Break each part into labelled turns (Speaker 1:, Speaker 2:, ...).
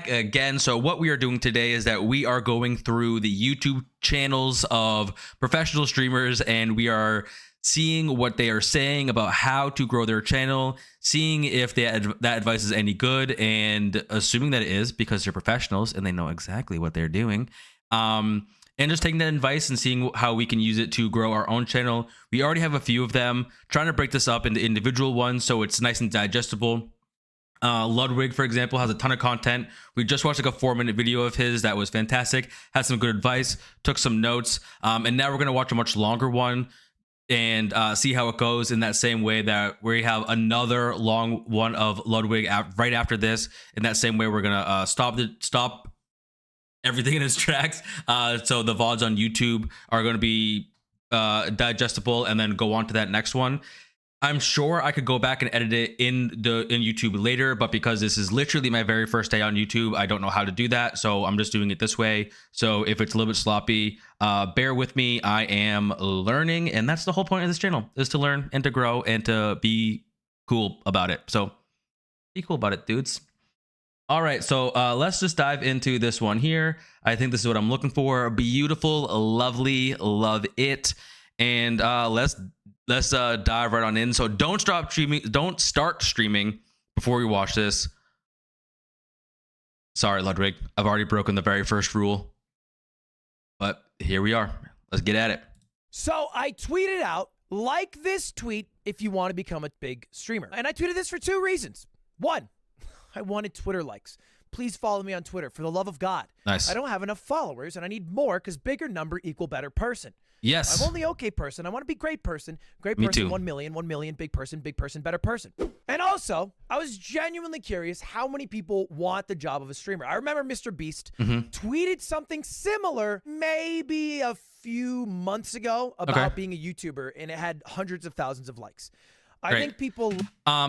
Speaker 1: back again. So what we are doing today is that we are going through the YouTube channels of professional streamers, and we are seeing what they are saying about how to grow their channel, seeing if that advice is any good, and assuming that it is because they're professionals and they know exactly what they're doing. And just taking that advice and seeing how we can use it to grow our own channel. We already have a few of them, trying to break this up into individual ones so it's nice and digestible. Ludwig, for example, has a ton of content. We just watched like a 4-minute video of his that was fantastic, had some good advice, took some notes, and now we're going to watch a much longer one and see how it goes in that same way that we have another long one of Ludwig right after this. In that same way, we're going to stop everything in its tracks. So the VODs on YouTube are going to be digestible and then go on to that next one. I'm sure I could go back and edit it in YouTube later, but because this is literally my very first day on YouTube, I don't know how to do that. So I'm just doing it this way. So if it's a little bit sloppy, bear with me. I am learning, and that's the whole point of this channel, is to learn and to grow and to be cool about it. So be cool about it, dudes. All right, so let's just dive into this one here. I think this is what I'm looking for. Beautiful, lovely, love it. And let's dive right on in. So don't start streaming before we watch this. Sorry, Ludwig, I've already broken the very first rule, but here we are. Let's get at it.
Speaker 2: So I tweeted out, like this tweet if you want to become a big streamer. And I tweeted this for 2 reasons. 1, I wanted Twitter likes. Please follow me on Twitter, for the love of God.
Speaker 1: Nice.
Speaker 2: I don't have enough followers, and I need more because bigger number equal better person.
Speaker 1: Yes.
Speaker 2: I'm only okay person. I want to be great person. Great
Speaker 1: Me
Speaker 2: person,
Speaker 1: too.
Speaker 2: 1 million, 1 million, big person, better person. And also, I was genuinely curious how many people want the job of a streamer. I remember Mr. Beast tweeted something similar maybe a few months ago about being a YouTuber, and it had hundreds of thousands of likes. I think people...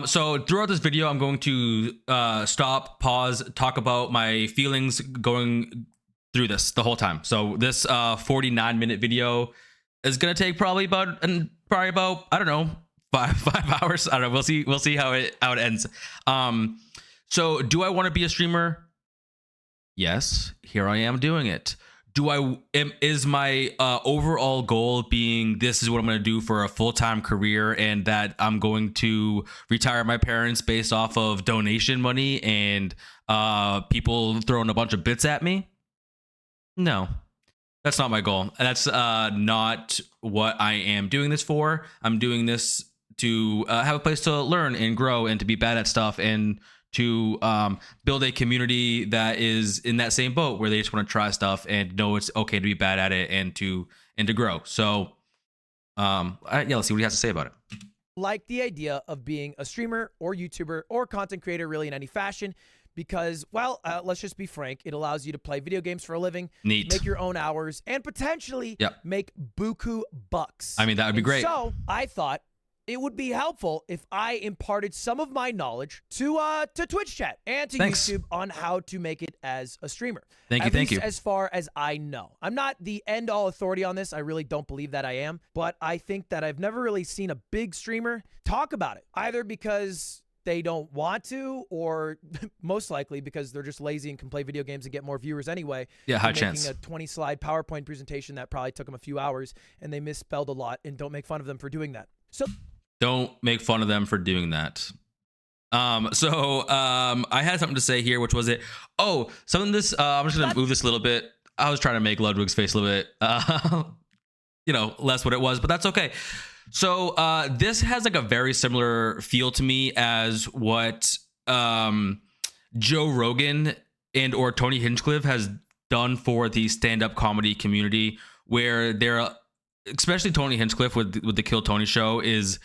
Speaker 1: So throughout this video, I'm going to stop, pause, talk about my feelings going through this the whole time. So this 49-minute video is going to take probably about, I don't know, five hours. I don't know. We'll see how it ends. So do I want to be a streamer? Yes, here I am doing it. Is my overall goal being this is what I'm going to do for a full-time career, and that I'm going to retire my parents based off of donation money and people throwing a bunch of bits at me? No, that's not my goal. That's not what I am doing this for. I'm doing this to have a place to learn and grow and to be bad at stuff, and to build a community that is in that same boat where they just want to try stuff and know it's okay to be bad at it and to grow. So yeah, let's see what he has to say about it.
Speaker 2: Like the idea of being a streamer or YouTuber or content creator really in any fashion, because, well, let's just be frank, it allows you to play video games for a living, make your own hours, and potentially make buku bucks.
Speaker 1: I mean, that would be great.
Speaker 2: So I thought it would be helpful if I imparted some of my knowledge to Twitch chat and to YouTube on how to make it as a streamer. Thank you. As far as I know, I'm not the end-all authority on this. I really don't believe that I am, but I think that I've never really seen a big streamer talk about it, either because they don't want to, or most likely because they're just lazy and can play video games and get more viewers anyway.
Speaker 1: Yeah, high chance.
Speaker 2: Making a 20-slide PowerPoint presentation that probably took them a few hours, and they misspelled a lot, and don't make fun of them for doing that. So
Speaker 1: don't make fun of them for doing that. I had something to say here, which was it. Oh, something this, I'm just going to move this a little bit. I was trying to make Ludwig's face a little bit, less what it was, but that's okay. So this has like a very similar feel to me as what Joe Rogan and or Tony Hinchcliffe has done for the stand-up comedy community, where they're, especially Tony Hinchcliffe with the Kill Tony show, is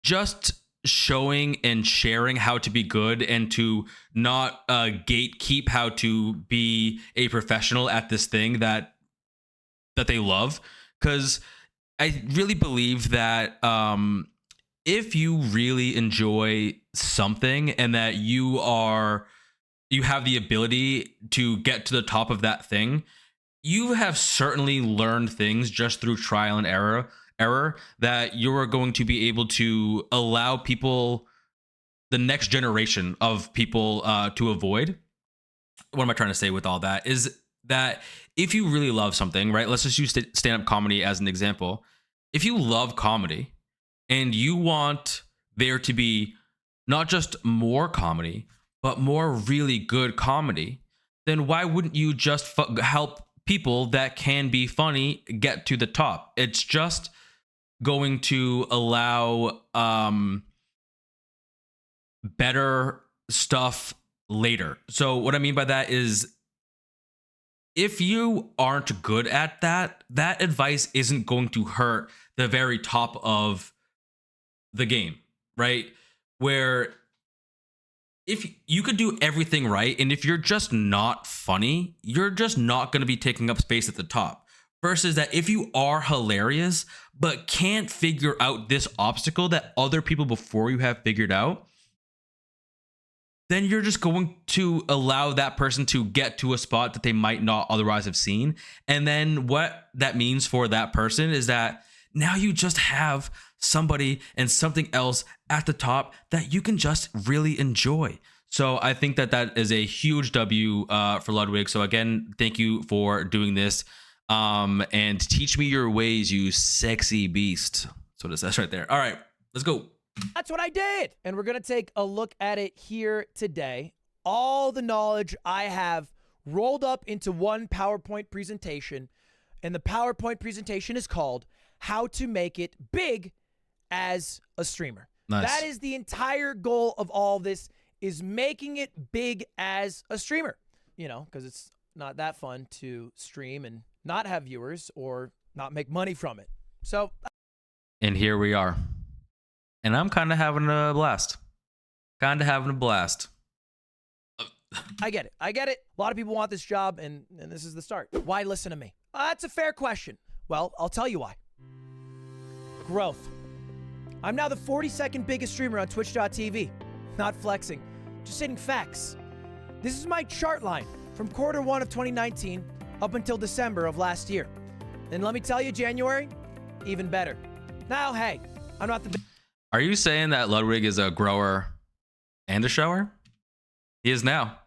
Speaker 1: just showing and sharing how to be good and to not gatekeep how to be a professional at this thing that they love. Because I really believe that if you really enjoy something and that you have the ability to get to the top of that thing, you have certainly learned things just through trial and error that you're going to be able to allow people, the next generation of people, to avoid. what am I trying to say with all that is that if you really love something, right? Let's just use stand-up comedy as an example. If you love comedy and you want there to be not just more comedy, but more really good comedy, then why wouldn't you just help people that can be funny get to the top? It's just going to allow better stuff later. So what I mean by that is, if you aren't good at that, that advice isn't going to hurt the very top of the game, right? Where if you could do everything right, and if you're just not funny, you're just not going to be taking up space at the top. Versus that if you are hilarious, but can't figure out this obstacle that other people before you have figured out, then you're just going to allow that person to get to a spot that they might not otherwise have seen. And then what that means for that person is that now you just have somebody and something else at the top that you can just really enjoy. So I think that that is a huge W for Ludwig. So again, thank you for doing this. And teach me your ways, you sexy beast. That's what it says right there. All right, let's go.
Speaker 2: That's what I did. And we're going to take a look at it here today. All the knowledge I have rolled up into one PowerPoint presentation. And the PowerPoint presentation is called How to Make It Big as a Streamer.
Speaker 1: Nice.
Speaker 2: That is the entire goal of all this, is making it big as a streamer. You know, because it's not that fun to stream and not have viewers or not make money from it. So.
Speaker 1: And here we are. And I'm kind of having a blast. I
Speaker 2: get it. A lot of people want this job, and this is the start. Why listen to me? That's a fair question. Well, I'll tell you why. Growth. I'm now the 42nd biggest streamer on Twitch.tv. Not flexing, just stating facts. This is my chart line from Q1 of 2019 up until December of last year. And let me tell you, January, even better. Now, hey, I'm not the...
Speaker 1: Are you saying that Ludwig is a grower and a shower? He is now.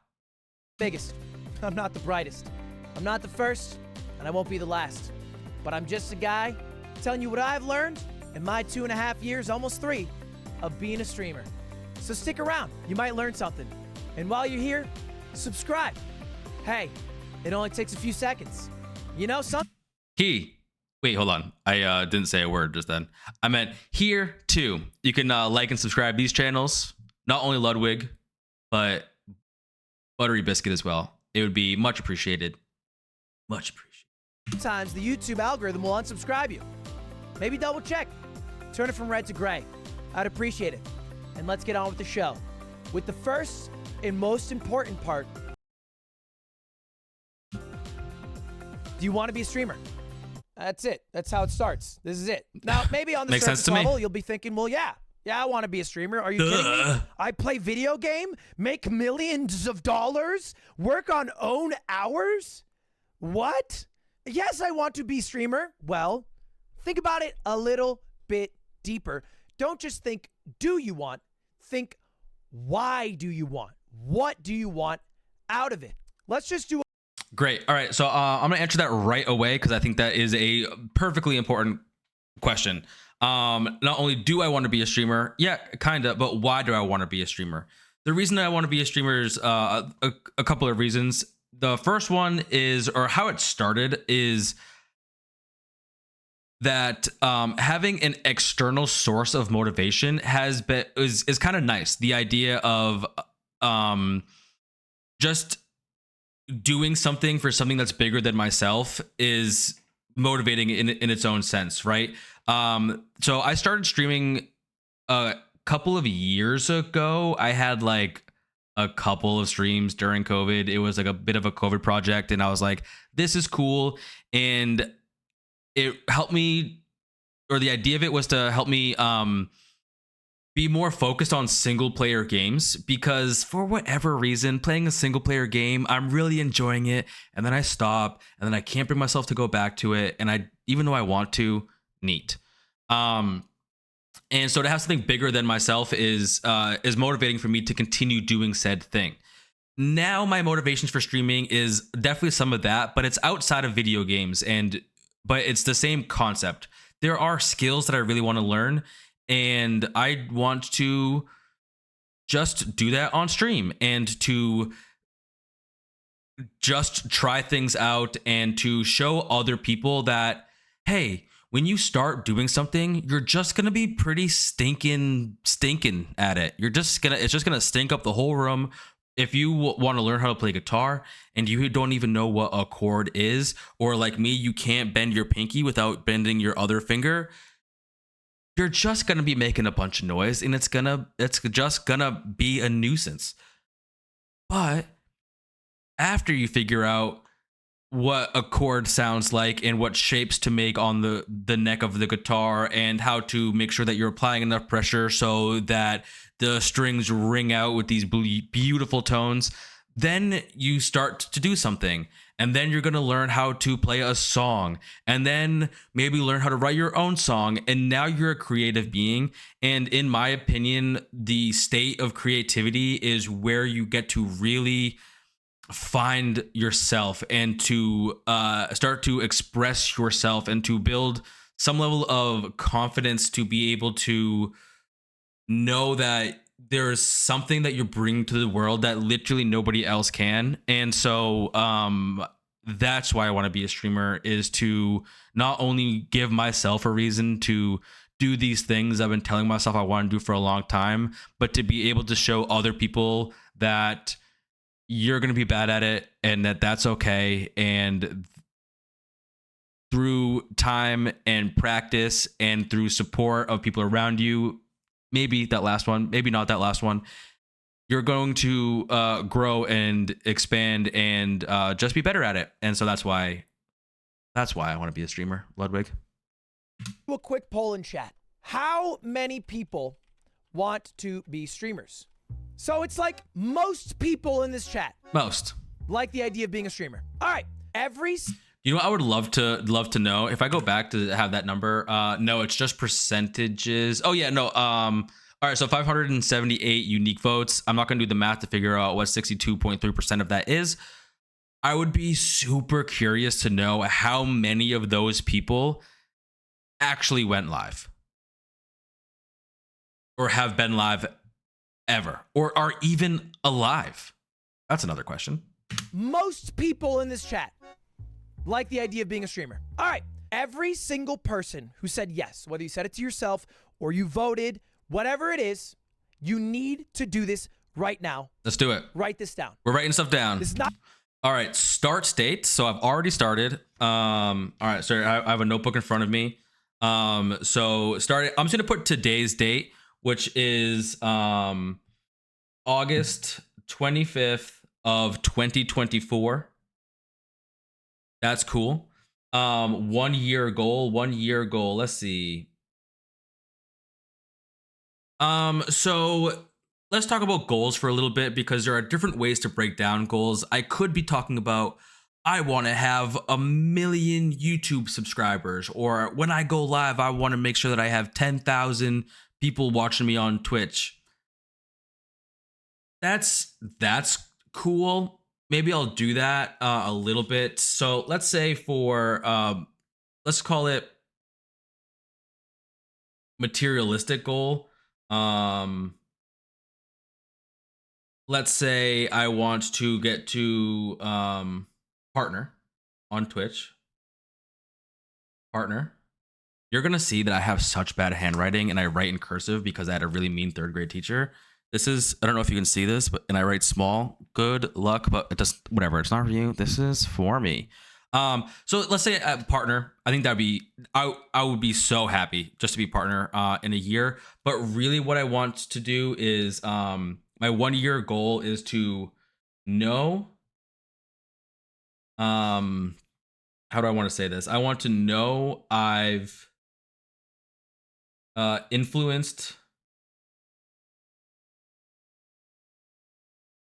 Speaker 2: Biggest. I'm not the brightest. I'm not the first, and I won't be the last. But I'm just a guy telling you what I've learned in my 2.5 years, almost 3, of being a streamer. So stick around. You might learn something. And while you're here, subscribe. Hey, it only takes a few seconds. You know something?
Speaker 1: Wait, hold on. I didn't say a word just then. I meant here too. You can like and subscribe these channels. Not only Ludwig, but Buttery Biscuit as well. It would be much appreciated. Much appreciated.
Speaker 2: Sometimes the YouTube algorithm will unsubscribe you. Maybe double check. Turn it from red to gray. I'd appreciate it. And let's get on with the show. With the first and most important part. Do you want to be a streamer? That's it. That's how it starts. This is it. Now, maybe on the surface level, you'll be thinking, well, yeah, I want to be a streamer. Are you kidding me? I play video game, make millions of dollars, work on own hours? What? Yes, I want to be a streamer. Well, think about it a little bit deeper. Don't just think, do you want? Think, why do you want? What do you want out of it? Let's just do.
Speaker 1: Great. All right. So I'm going to answer that right away because I think that is a perfectly important question. Not only do I want to be a streamer, yeah, kind of, but why do I want to be a streamer? The reason I want to be a streamer is a couple of reasons. The first one is, or how it started, is that having an external source of motivation is kind of nice. The idea of just doing something for something that's bigger than myself is motivating in its own sense, right? So I started streaming a couple of years ago. I had like a couple of streams during COVID. It was like a bit of a COVID project, and I was like, this is cool. And it helped me, or the idea of it was to help me be more focused on single player games, because for whatever reason, playing a single player game, I'm really enjoying it, and then I stop, and then I can't bring myself to go back to it, and even though I want to, neat. And so to have something bigger than myself is motivating for me to continue doing said thing. now my motivations for streaming is definitely some of that, but it's outside of video games, but it's the same concept. There are skills that I really want to learn, and I want to just do that on stream and to just try things out and to show other people that, hey, when you start doing something, you're just gonna be pretty stinking at it. It's just gonna stink up the whole room. If you want to learn how to play guitar and you don't even know what a chord is, or like me, you can't bend your pinky without bending your other finger, you're just gonna be making a bunch of noise, and it's just gonna be a nuisance. But after you figure out what a chord sounds like and what shapes to make on the neck of the guitar and how to make sure that you're applying enough pressure so that the strings ring out with these beautiful tones, then you start to do something. And then you're going to learn how to play a song, and then maybe learn how to write your own song. And now you're a creative being. And in my opinion, the state of creativity is where you get to really find yourself and to start to express yourself and to build some level of confidence to be able to know that there's something that you're bringing to the world that literally nobody else can. And so that's why I want to be a streamer, is to not only give myself a reason to do these things I've been telling myself I want to do for a long time, but to be able to show other people that you're going to be bad at it and that's okay. And through time and practice and through support of people around you, maybe that last one, maybe not that last one, you're going to grow and expand and just be better at it. And so that's why I want to be a streamer, Ludwig.
Speaker 2: Do a quick poll in chat. How many people want to be streamers? So it's like most people in this chat.
Speaker 1: Most.
Speaker 2: Like the idea of being a streamer. All right.
Speaker 1: You know what I would love to know? If I go back to have that number, no, it's just percentages. Oh yeah, no. All right, so 578 unique votes. I'm not gonna do the math to figure out what 62.3% of that is. I would be super curious to know how many of those people actually went live or have been live ever, or are even alive. That's another question.
Speaker 2: Most people in this chat like the idea of being a streamer. All right. Every single person who said yes, whether you said it to yourself or you voted, whatever it is, you need to do this right now.
Speaker 1: Let's do it.
Speaker 2: Write this down.
Speaker 1: We're writing stuff down.
Speaker 2: This is not.
Speaker 1: All right. Start state. So I've already started. All right. So I have a notebook in front of me. So started. I'm just going to put today's date, which is August 25th of 2024. That's cool. 1 year goal. Let's see. So let's talk about goals for a little bit, because there are different ways to break down goals. I could be talking about, I want to have 1 million YouTube subscribers, or when I go live, I want to make sure that I have 10,000 people watching me on Twitch. That's cool. Maybe I'll do that a little bit. So let's say for, let's call it materialistic goal. Let's say I want to get to partner on Twitch. Partner. You're going to see that I have such bad handwriting and I write in cursive because I had a really mean 3rd grade teacher. This is, I don't know if you can see this, and I write small. Good luck, but it does, whatever. It's not for you. This is for me. So let's say a partner. I think that'd be, I would be so happy just to be partner in a year. But really what I want to do is, my 1 year goal is to know, how do I want to say this? I want to know I've influenced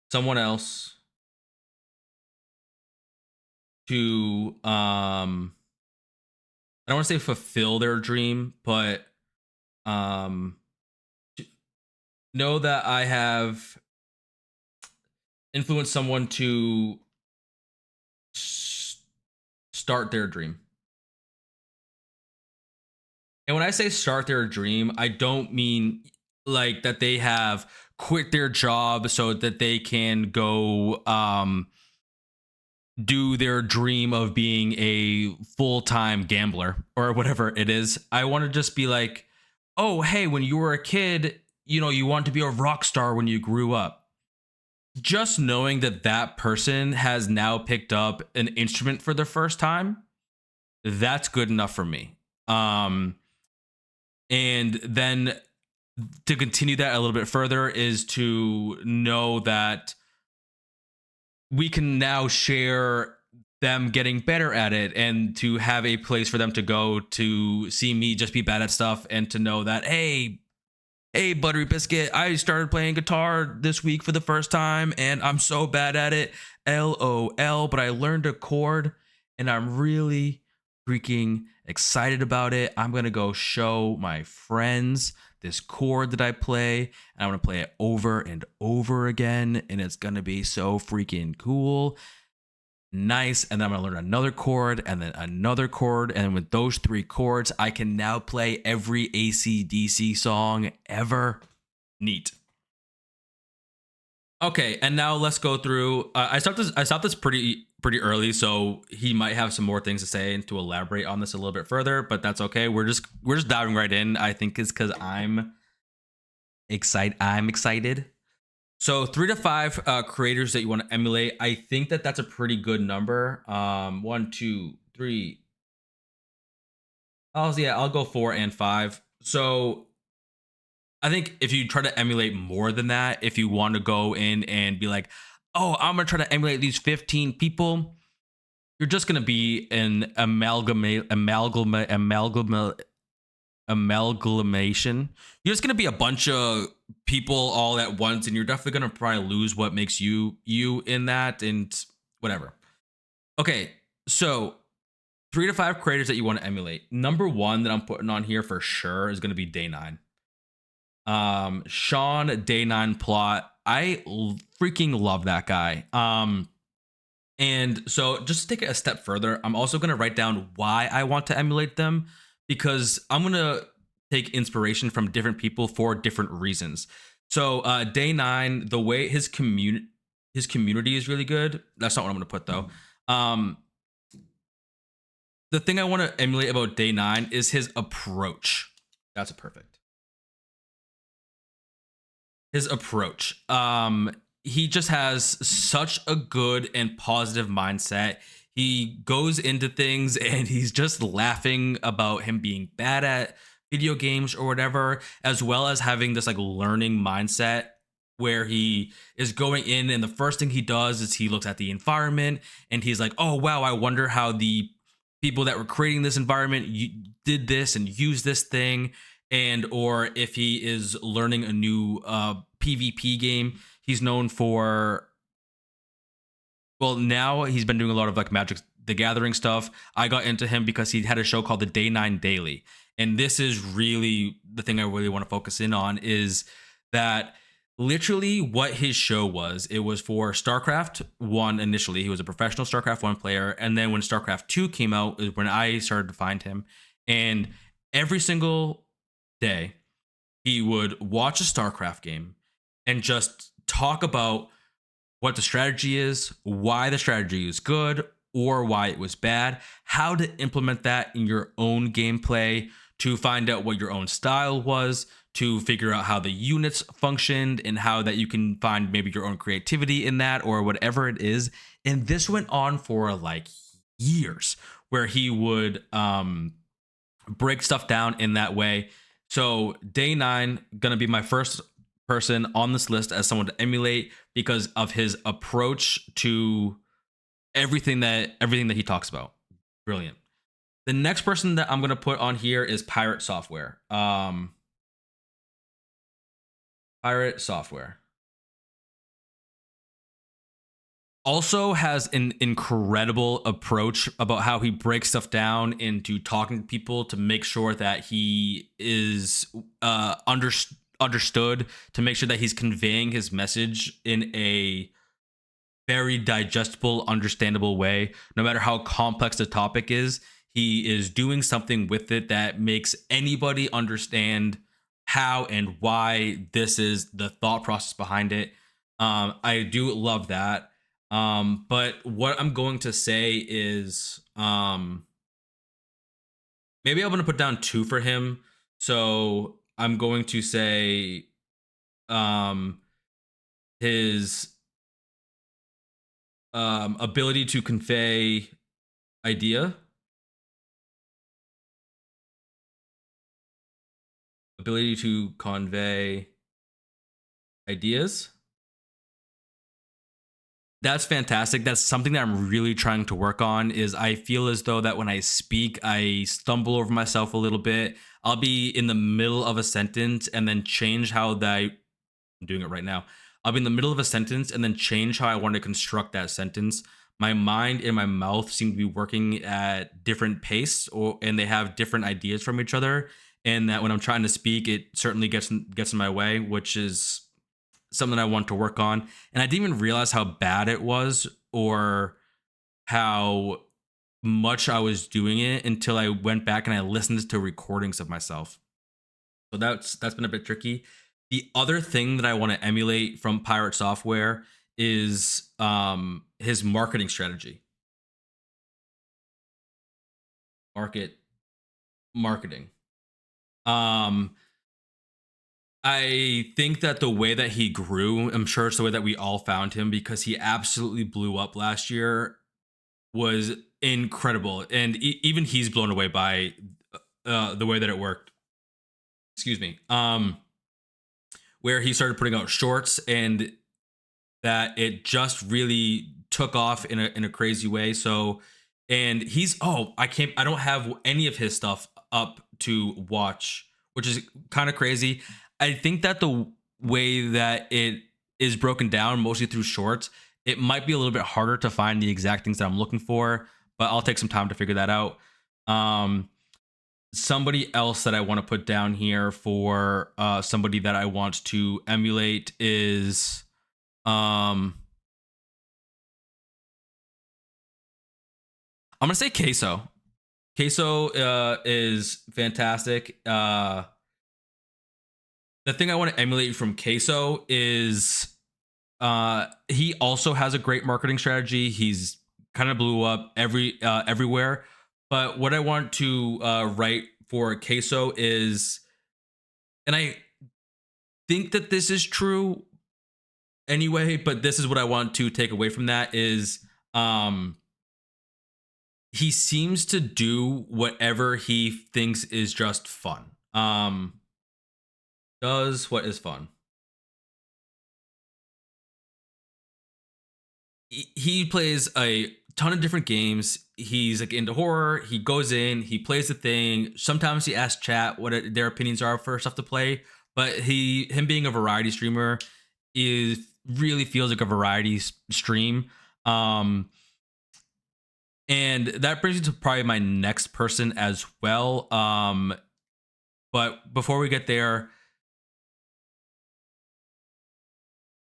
Speaker 1: someone else to I don't want to say fulfill their dream, but know that I have influence someone to start their dream. And when I say start their dream, I don't mean like that they have quit their job so that they can go do their dream of being a full-time gambler or whatever it is. I want to just be like, oh, hey, when you were a kid, you know, you wanted to be a rock star when you grew up. Just knowing that that person has now picked up an instrument for the first time, that's good enough for me. And then to continue that a little bit further is to know that we can now share them getting better at it, and to have a place for them to go to see me just be bad at stuff, and to know that, hey, Buttery Biscuit, I started playing guitar this week for the first time and I'm so bad at it, LOL, but I learned a chord and I'm really freaking excited about it. I'm gonna go show my friends this chord that I play, and I'm gonna play it over and over again, and it's gonna be so freaking cool. Nice. And then I'm gonna learn another chord and then another chord, and with those 3 chords I can now play every AC/DC song ever. Neat. Okay, and now let's go through. I stopped this pretty early, so he might have some more things to say and to elaborate on this a little bit further, but that's okay. We're just diving right in. I think it's because I'm excited. So 3 to 5 creators that you want to emulate. I think that that's a pretty good number. 1, 2, 3. I'll go 4 and 5. So I think if you try to emulate more than that, if you want to go in and be like, oh, I'm gonna try to emulate these 15 people, you're just gonna be an amalgamation. You're just gonna be a bunch of people all at once, and you're definitely gonna probably lose what makes you in that, and whatever. Okay, so 3 to 5 creators that you want to emulate. Number 1 that I'm putting on here for sure is gonna be Day 9. Sean Day 9 Plot. I freaking love that guy. And so just to take it a step further, I'm also gonna write down why I want to emulate them, because I'm gonna take inspiration from different people for different reasons. So Day 9, the way his community is really good. That's not what I'm gonna put though. The thing I want to emulate about Day 9 is his approach. That's perfect. His approach. He just has such a good and positive mindset. He goes into things and he's just laughing about him being bad at video games or whatever, as well as having this like learning mindset where he is going in, and the first thing he does is he looks at the environment and he's like, oh wow, I wonder how the people that were creating this environment did this and used this thing. And or if he is learning a new PvP game, he's known for, well, now he's been doing a lot of like Magic the Gathering stuff. I got into him because he had a show called the Day 9 Daily. And this is really the thing I really want to focus in on, is that literally what his show was. It was for StarCraft 1 initially. He was a professional StarCraft 1 player. And then when StarCraft 2 came out is when I started to find him. And every single day he would watch a StarCraft game and just talk about what the strategy is, why the strategy is good or why it was bad, how to implement that in your own gameplay, to find out what your own style was, to figure out how the units functioned and how that you can find maybe your own creativity in that or whatever it is. And this went on for like years, where he would break stuff down in that way. So Day 9 gonna be my first person on this list as someone to emulate because of his approach to everything that he talks about. Brilliant. The next person that I'm gonna put on here is Pirate Software. Pirate Software also has an incredible approach about how he breaks stuff down into talking to people to make sure that he is understood, to make sure that he's conveying his message in a very digestible, understandable way. No matter how complex the topic is, he is doing something with it that makes anybody understand how and why this is the thought process behind it. I do love that. But what I'm going to say is, maybe I'm going to put down 2 for him. So I'm going to say, um, his ability to convey idea, ability to convey ideas. That's fantastic. That's something that I'm really trying to work on. Is I feel as though that when I speak, I stumble over myself a little bit. I'll be in the middle of a sentence and then change how that I'm doing it right now. I'll be in the middle of a sentence and then change how I want to construct that sentence. My mind and my mouth seem to be working at different pace, and they have different ideas from each other. And that when I'm trying to speak, it certainly gets in my way, which is something I want to work on. And I didn't even realize how bad it was or how much I was doing it until I went back and I listened to recordings of myself. So that's been a bit tricky. The other thing that I want to emulate from Pirate Software is his marketing strategy. Marketing. I think that the way that he grew, I'm sure it's the way that we all found him, because he absolutely blew up last year, was incredible. And even he's blown away by the way that it worked. Excuse me. Where he started putting out shorts and that it just really took off in a crazy way. So, and I don't have any of his stuff up to watch, which is kind of crazy. I think that the way that it is broken down, mostly through shorts, it might be a little bit harder to find the exact things that I'm looking for, but I'll take some time to figure that out. Somebody else that I want to put down here for somebody that I want to emulate is I'm gonna say Queso. Queso is fantastic. The thing I want to emulate from Queso is he also has a great marketing strategy. He's kind of blew up everywhere. But what I want to write for Queso is, and I think that this is true anyway, but this is what I want to take away from that is he seems to do whatever he thinks is just fun. Does what is fun. He plays a ton of different games. He's like into horror. He goes in, he plays the thing. Sometimes he asks chat what their opinions are for stuff to play. But him being a variety streamer really feels like a variety stream. And that brings me to probably my next person as well. But before we get there,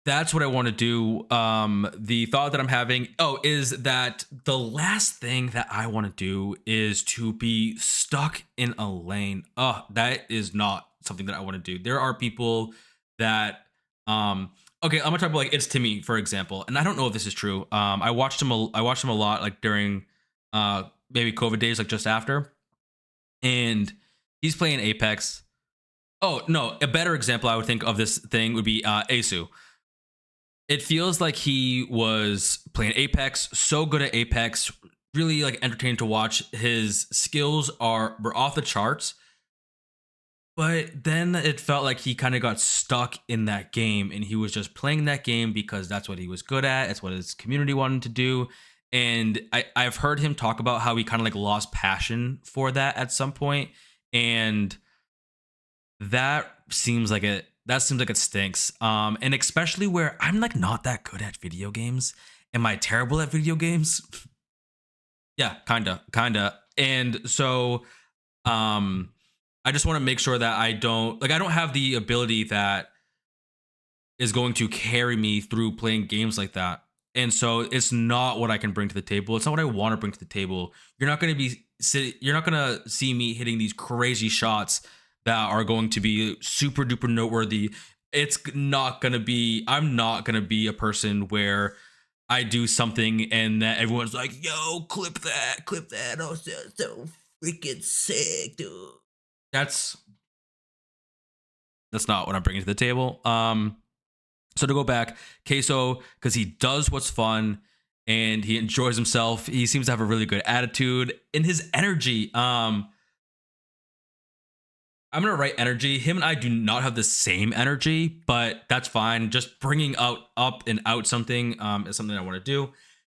Speaker 1: that's what I want to do. The thought that I'm having, is that the last thing that I want to do is to be stuck in a lane. That is not something that I want to do. There are people that, I'm gonna talk about like It's Timmy, for example, and I don't know if this is true. I watched him a lot, like during maybe COVID days, like just after, and he's playing Apex. Oh no, a better example I would think of this thing would be Asu. It feels like he was playing Apex, so good at Apex, really like entertaining to watch. His skills were off the charts, but then it felt like he kind of got stuck in that game, and he was just playing that game because that's what he was good at. It's what his community wanted to do. And I've heard him talk about how he kind of like lost passion for that at some point, and that seems like it stinks. And especially where I'm like not that good at video games. Am I terrible at video games? Yeah, kinda. And so I just want to make sure that I don't have the ability that is going to carry me through playing games like that. And so it's not what I can bring to the table. It's not what I want to bring to the table. You're not going to see me hitting these crazy shots that are going to be super duper noteworthy. It's not going to be, I'm not going to be a person where I do something and that everyone's like, yo, clip that. Oh, so freaking sick, dude. That's not what I'm bringing to the table. So to go back, Queso, because he does what's fun and he enjoys himself. He seems to have a really good attitude and his energy. I'm gonna write energy. Him and I do not have the same energy, but that's fine. Just bringing up and out something is something I want to do.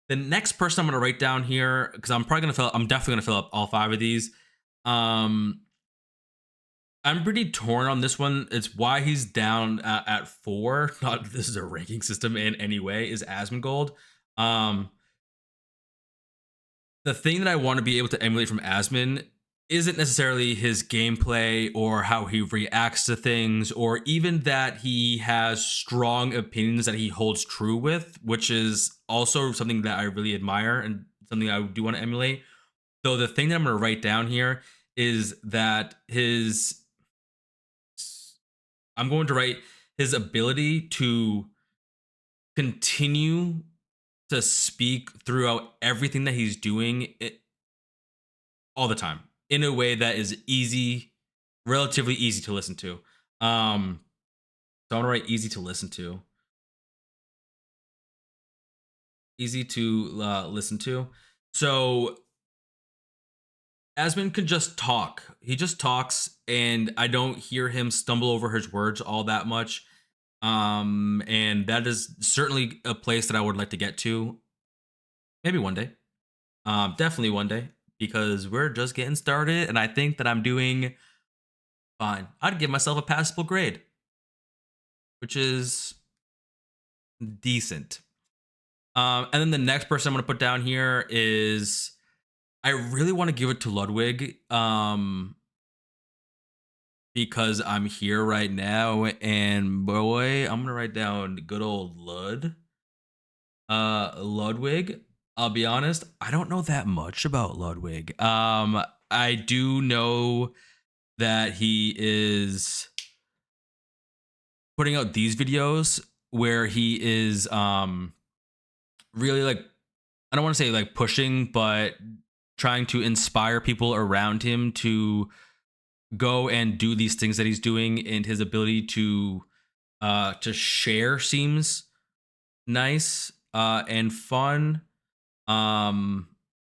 Speaker 1: The next person I'm gonna write down here, because I'm definitely gonna fill up all 5 of these. I'm pretty torn on this one. It's why he's down at 4. Not this is a ranking system in any way. Is Asmongold. The thing that I want to be able to emulate from Asmon isn't necessarily his gameplay or how he reacts to things, or even that he has strong opinions that he holds true with, which is also something that I really admire and something I do want to emulate. Though the thing that I'm going to write down here is that I'm going to write his ability to continue to speak throughout everything that he's doing all the time in a way that is relatively easy to listen to. So I'm gonna write easy to listen to. Easy to listen to. So Asmon can just talk. He just talks, and I don't hear him stumble over his words all that much. And that is certainly a place that I would like to get to. Maybe one day. Definitely one day, because we're just getting started, and I think that I'm doing fine. I'd give myself a passable grade, which is decent. And then the next person I'm going to put down here is, I really want to give it to Ludwig, because I'm here right now, and boy, I'm going to write down good old Ludwig. I'll be honest, I don't know that much about Ludwig. I do know that he is putting out these videos where he is really, like, I don't want to say like pushing, but trying to inspire people around him to go and do these things that he's doing, and his ability to share seems nice and fun. So I'm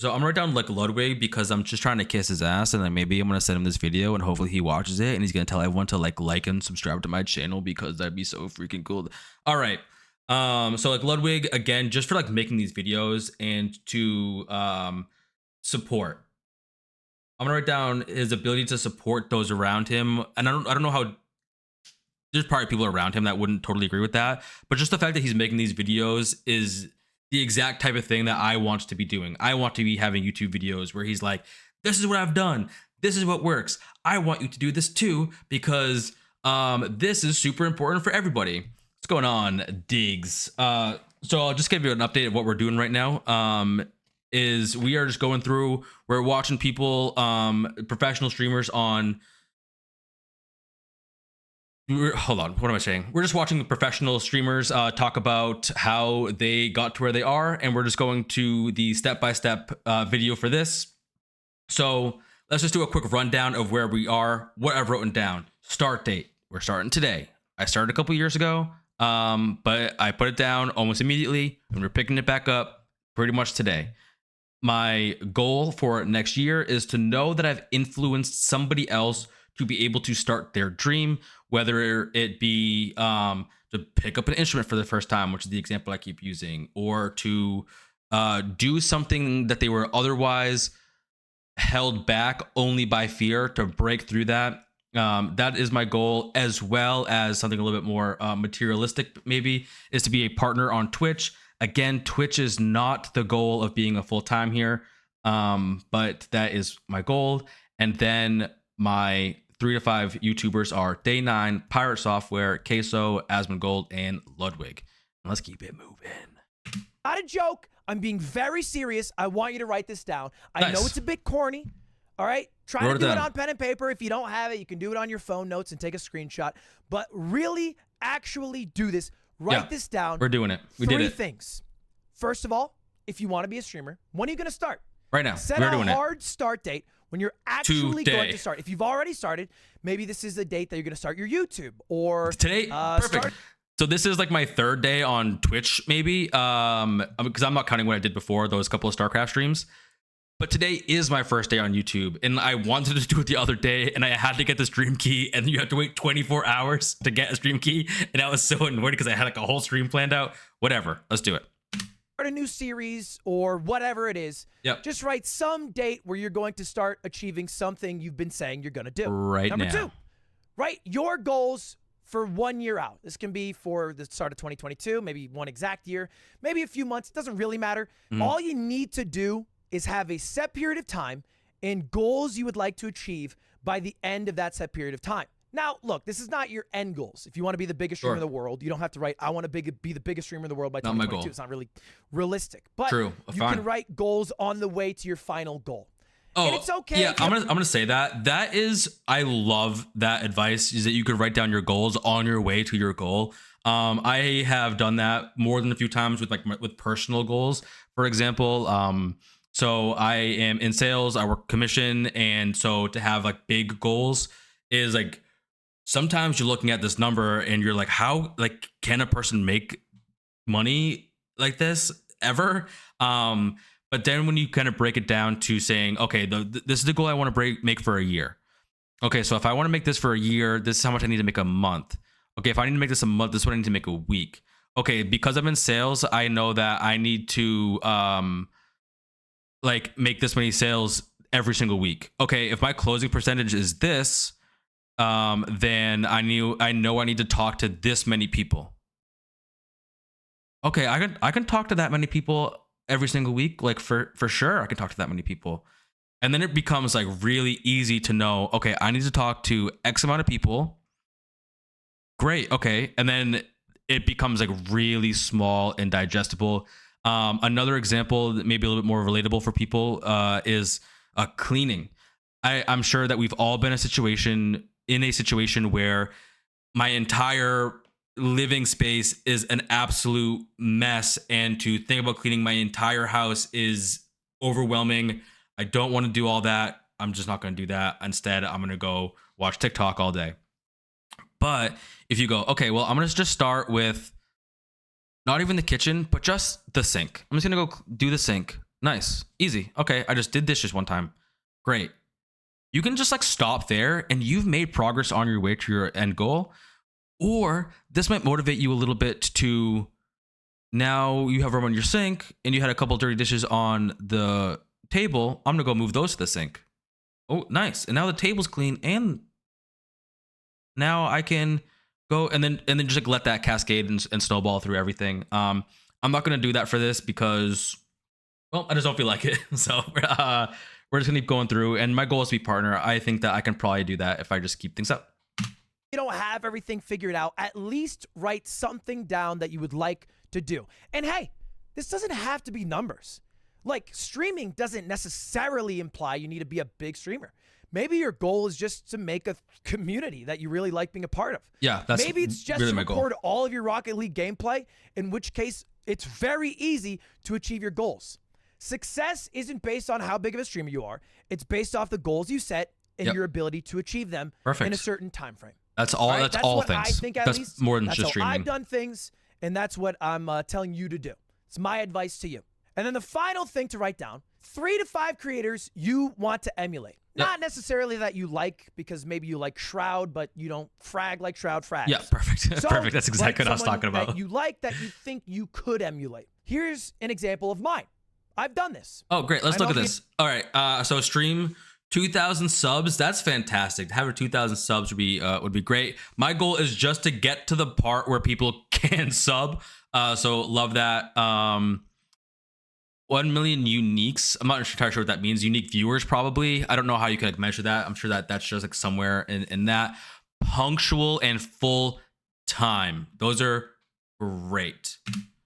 Speaker 1: gonna write down like Ludwig, because I'm just trying to kiss his ass, and then maybe I'm gonna send him this video and hopefully he watches it and he's gonna tell everyone to like and subscribe to my channel, because that'd be so freaking cool. All right. So like Ludwig, again, just for like making these videos and to support. I'm gonna write down his ability to support those around him. And I don't know how, there's probably people around him that wouldn't totally agree with that, but just the fact that he's making these videos is the exact type of thing that I want to be doing. I want to be having YouTube videos where he's like, this is what I've done. This is what works. I want you to do this too, because this is super important for everybody. What's going on, Diggs? So I'll just give you an update of what we're doing right now. Is we are just going through, we're watching people, professional streamers on, hold on, what am I saying? We're just watching the professional streamers talk about how they got to where they are, and we're just going to the step-by-step video for this. So let's just do a quick rundown of where we are, what I've written down. Start date, we're starting today. I started a couple years ago, but I put it down almost immediately, and we're picking it back up pretty much today. My goal for next year is to know that I've influenced somebody else to be able to start their dream, whether it be to pick up an instrument for the first time, which is the example I keep using, or to do something that they were otherwise held back only by fear, to break through that. That is my goal, as well as something a little bit more materialistic, maybe, is to be a partner on Twitch. Again, Twitch is not the goal of being a full-time here, but that is my goal. And then my 3 to 5 YouTubers are Day9, Pirate Software, Queso, Asmongold, and Ludwig. Let's keep it moving.
Speaker 2: Not a joke. I'm being very serious. I want you to write this down. I know it's a bit corny. All right? Try to do it on pen and paper. If you don't have it, you can do it on your phone notes and take a screenshot. But really, actually do this. Write this down.
Speaker 1: We're doing it. We did it.
Speaker 2: 3 things. First of all, if you want to be a streamer, when are you going to start?
Speaker 1: Right now.
Speaker 2: Set
Speaker 1: We're
Speaker 2: a
Speaker 1: doing
Speaker 2: hard start date when you're actually going to start. If you've already started, maybe this is the date that you're going to start your YouTube or
Speaker 1: today. Perfect. So this is like my 3rd day on Twitch, maybe, because I'm not counting what I did before, those couple of StarCraft streams. But today is my 1st day on YouTube, and I wanted to do it the other day, and I had to get the stream key, and you have to wait 24 hours to get a stream key, and I was so annoyed because I had like a whole stream planned out. Whatever, let's do it.
Speaker 2: Start a new series or whatever it is.
Speaker 1: Yep.
Speaker 2: Just write some date where you're going to start achieving something you've been saying you're going to do.
Speaker 1: Right
Speaker 2: Number
Speaker 1: now.
Speaker 2: 2, write your goals for 1 year out. This can be for the start of 2022, maybe 1 exact year, maybe a few months. It doesn't really matter. All you need to do is have a set period of time and goals you would like to achieve by the end of that set period of time. Now, look, this is not your end goals. If you want to be the biggest streamer in the world, you don't have to write, I want to be the biggest streamer in the world by 2022.
Speaker 1: Not my goal.
Speaker 2: It's not really realistic. But
Speaker 1: True.
Speaker 2: you can write goals on the way to your final goal.
Speaker 1: Oh,
Speaker 2: and it's okay.
Speaker 1: Yeah, I'm gonna say that is, I love that advice, is that you could write down your goals on your way to your goal. I have done that more than a few times with with personal goals. For example, so I am in sales, I work commission, and so to have like big goals is like, sometimes you're looking at this number and you're like, how like can a person make money like this ever? But then when you kind of break it down to saying, okay, this is the goal I want to make for a year. Okay, so if I want to make this for a year, this is how much I need to make a month. Okay, if I need to make this a month, this is what I need to make a week. Okay, because I'm in sales, I know that I need to like make this many sales every single week. Okay, if my closing percentage is this, then I know I need to talk to this many people. Okay, I can talk to that many people every single week, like for sure I can talk to that many people. And then it becomes like really easy to know, okay, I need to talk to X amount of people. Great, okay. And then it becomes like really small and digestible. Another example that may be a little bit more relatable for people is cleaning. I'm sure that we've all been in a situation where my entire living space is an absolute mess, and to think about cleaning my entire house is overwhelming. I don't want to do all that. I'm just not going to do that. Instead, I'm going to go watch TikTok all day. But if you go, okay, well, I'm going to just start with not even the kitchen, but just the sink. I'm just going to go do the sink. Nice. Easy. Okay, I just did dishes one time. Great. You can just like stop there and you've made progress on your way to your end goal. Or this might motivate you a little bit to, now you have room on your sink and you had a couple dirty dishes on the table. I'm going to go move those to the sink. Oh, nice. And now the table's clean, and now I can go and then just like let that cascade and snowball through everything. I'm not going to do that for this because, well, I just don't feel like it. So we're just going to keep going through, and my goal is to be partner. I think that I can probably do that if I just keep things up.
Speaker 2: You don't have everything figured out, at least write something down that you would like to do. And hey, this doesn't have to be numbers. Like, streaming doesn't necessarily imply you need to be a big streamer. Maybe your goal is just to make a community that you really like being a part of.
Speaker 1: Yeah, that's
Speaker 2: maybe it's just
Speaker 1: really
Speaker 2: to
Speaker 1: my
Speaker 2: record
Speaker 1: goal.
Speaker 2: all of your Rocket League gameplay, in which case it's very easy to achieve your goals. Success isn't based on how big of a streamer you are. It's based off the goals you set and your ability to achieve them in a certain time frame.
Speaker 1: That's all.
Speaker 2: Right?
Speaker 1: That's all
Speaker 2: what
Speaker 1: things.
Speaker 2: I think, at
Speaker 1: that's
Speaker 2: least.
Speaker 1: more than
Speaker 2: that's
Speaker 1: just
Speaker 2: how
Speaker 1: streaming.
Speaker 2: I've done things, and that's what I'm telling you to do. It's my advice to you. And then the final thing to write down: 3 to 5 creators you want to emulate. Not necessarily that you like, because maybe you like Shroud, but you don't frag like Shroud frags.
Speaker 1: Yeah, perfect.
Speaker 2: So,
Speaker 1: perfect. That's exactly what I was talking about.
Speaker 2: That you like, that you think you could emulate. Here's an example of mine. I've done this.
Speaker 1: Oh, great. Let's look at this. All right. So stream 2,000 subs. That's fantastic. To have 2,000 subs would be great. My goal is just to get to the part where people can sub. So love that. 1 million uniques. I'm not entirely sure what that means. Unique viewers, probably. I don't know how you can like measure that. I'm sure that that's just like somewhere in that. Punctual and full time. Those are great.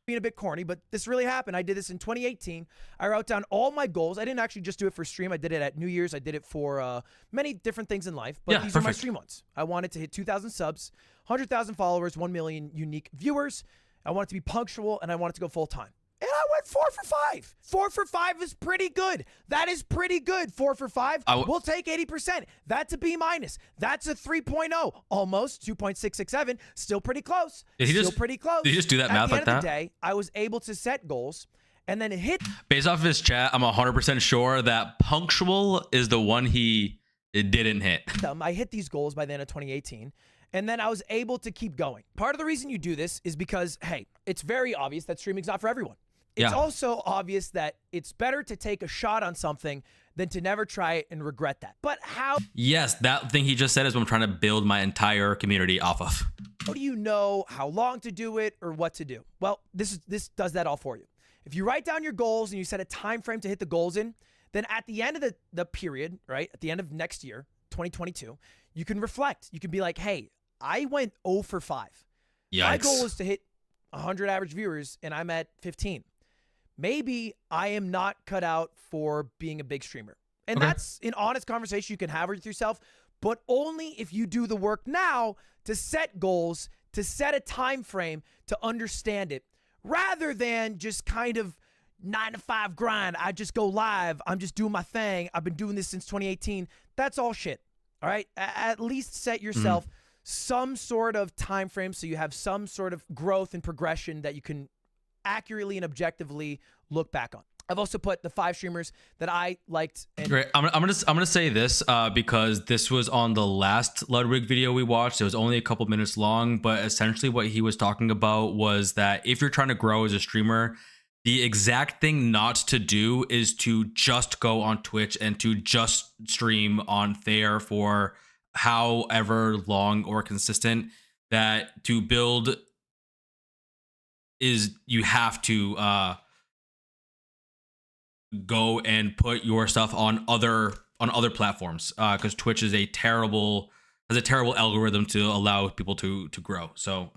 Speaker 2: being a bit corny, but this really happened. I did this in 2018. I wrote down all my goals. I didn't actually just do it for stream. I did it at New Year's. I did it for many different things in life, but these are my stream ones. I wanted to hit 2,000 subs, 100,000 followers, 1 million unique viewers. I want it to be punctual, and I want it to go full time. And I went 4 for 5. 4 for 5 is pretty good. That is pretty good. 4 for 5. We'll take 80%. That's a B minus. That's a 3.0. Almost 2.667. Still pretty close. Still pretty close.
Speaker 1: Did you just do that math like that?
Speaker 2: At the end of the day, I was able to set goals and then hit.
Speaker 1: Based off of his chat, I'm 100% sure that punctual is the one he didn't hit.
Speaker 2: I hit these goals by the end of 2018. And then I was able to keep going. Part of the reason you do this is because, hey, it's very obvious that streaming's not for everyone. It's also obvious that it's better to take a shot on something than to never try it and regret that. But how?
Speaker 1: Yes, that thing he just said is what I'm trying to build my entire community off of.
Speaker 2: How do you know how long to do it or what to do? Well, this does that all for you. If you write down your goals and you set a time frame to hit the goals in, then at the end of the period, right, at the end of next year, 2022, you can reflect. You can be like, hey, I went 0 for 5.
Speaker 1: Yikes.
Speaker 2: My goal was to hit 100 average viewers, and I'm at 15. Maybe I am not cut out for being a big streamer. And that's an honest conversation you can have with yourself, but only if you do the work now to set goals, to set a time frame, to understand it, rather than just kind of 9 to 5 grind. I just go live. I'm just doing my thing. I've been doing this since 2018. That's all shit. All right? At least set yourself some sort of time frame so you have some sort of growth and progression that you can accurately and objectively look back on. I've also put the 5 streamers that I liked. And
Speaker 1: Great. I'm gonna say this because this was on the last Ludwig video we watched. It was only a couple minutes long, but essentially what he was talking about was that if you're trying to grow as a streamer, the exact thing not to do is to just go on Twitch and to just stream on there for however long or consistent. That to build is you have to go and put your stuff on other platforms because Twitch is has a terrible algorithm to allow people to grow. So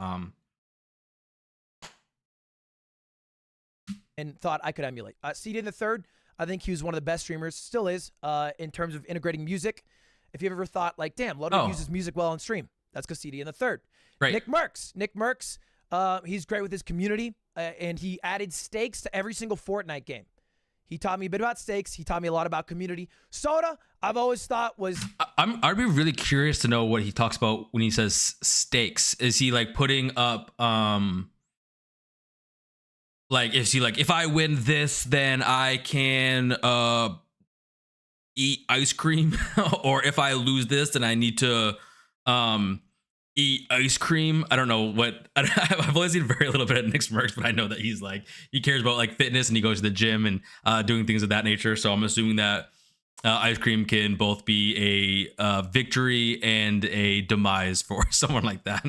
Speaker 2: and thought I could emulate. CD in the third, I think he was one of the best streamers, still is, in terms of integrating music. If you've ever thought like, damn, Ludwig uses music well on stream, that's because CD in the third.
Speaker 1: Right.
Speaker 2: Nick Merckx, he's great with his community, and he added stakes to every single Fortnite game. He taught me a bit about stakes. He taught me a lot about community. Soda, I've always thought was...
Speaker 1: I'd be really curious to know what he talks about when he says stakes. Is he like putting up... like, is he like, if I win this, then I can eat ice cream? Or if I lose this, then I need to eat ice cream? I don't know what... I've only seen very little bit of Nick Merckx, but I know that he's like... He cares about like fitness and he goes to the gym and doing things of that nature. So I'm assuming that ice cream can both be a victory and a demise for someone like that.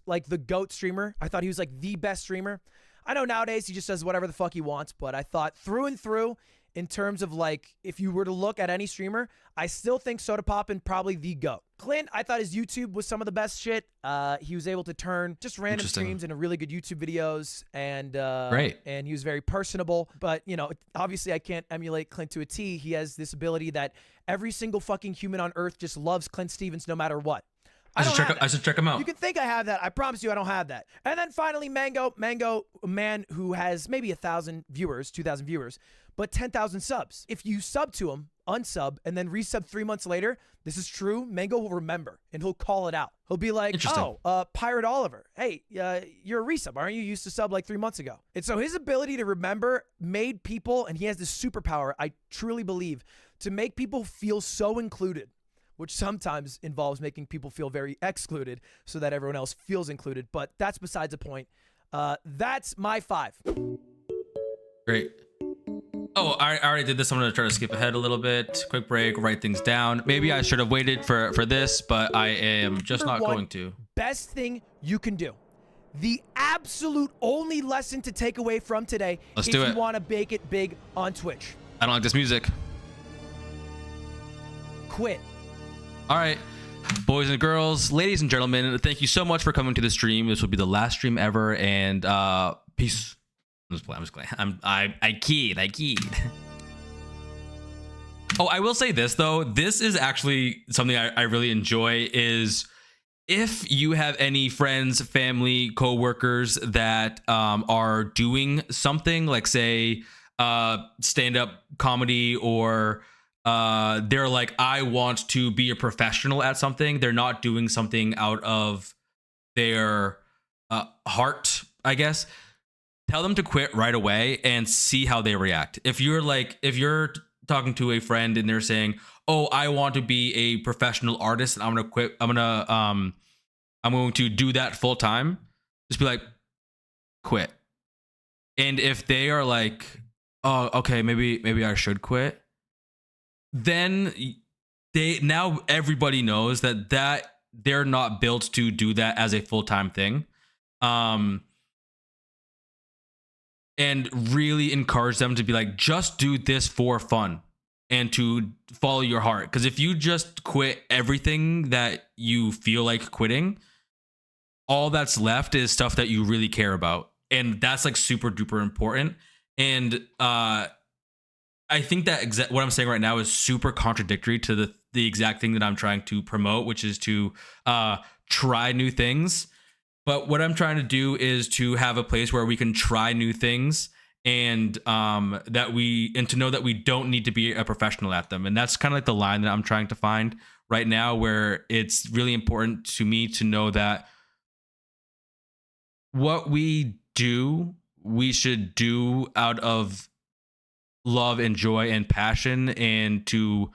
Speaker 2: Like the GOAT streamer. I thought he was like the best streamer. I know nowadays he just does whatever the fuck he wants, but I thought through and through, in terms of like, if you were to look at any streamer, I still think Soda Poppin' probably the GOAT. Clint, I thought his YouTube was some of the best shit. He was able to turn just random streams into really good YouTube videos, and and he was very personable. But, you know, obviously I can't emulate Clint to a T. He has this ability that every single fucking human on earth just loves Clint Stevens no matter what. I
Speaker 1: should check him out.
Speaker 2: You can think I have that. I promise you I don't have that. And then finally, Mango, a man who has maybe 1,000 viewers, 2,000 viewers, but 10,000 subs. If you sub to him, unsub, and then resub 3 months later, this is true, Mango will remember, and he'll call it out. He'll be like, oh, Pirate Oliver, hey, you're a resub, aren't you? You used to sub like 3 months ago. And so his ability to remember made people, and he has this superpower, I truly believe, to make people feel so included, which sometimes involves making people feel very excluded so that everyone else feels included. But that's besides the point. That's my 5.
Speaker 1: Great. Oh, I already did this. I'm going to try to skip ahead a little bit. Quick break, write things down. Maybe I should have waited for this, but I am just not going to.
Speaker 2: Best thing you can do. The absolute only lesson to take away from today if you want to make it big on Twitch.
Speaker 1: I don't like this music.
Speaker 2: Quit.
Speaker 1: All right, boys and girls, ladies and gentlemen, thank you so much for coming to the stream. This will be the last stream ever, and Peace. I'm just playing. I keyed. Oh, I will say this though. This is actually something I really enjoy is if you have any friends, family, coworkers that are doing something like say stand-up comedy or they're like, I want to be a professional at something. They're not doing something out of their heart, I guess. Tell them to quit right away and see how they react. If you're talking to a friend and they're saying, "Oh, I want to be a professional artist and I'm gonna quit. I'm going to do that full time." Just be like, "Quit." And if they are like, "Oh, okay, maybe I should quit," then now everybody knows that they're not built to do that as a full-time thing. And really encourage them to be like, just do this for fun and to follow your heart. Because if you just quit everything that you feel like quitting, all that's left is stuff that you really care about. And that's like super duper important. And I think that what I'm saying right now is super contradictory to the exact thing that I'm trying to promote, which is to try new things. But what I'm trying to do is to have a place where we can try new things and to know that we don't need to be a professional at them. And that's kind of like the line that I'm trying to find right now, where it's really important to me to know that what we do, we should do out of love and joy and passion, and to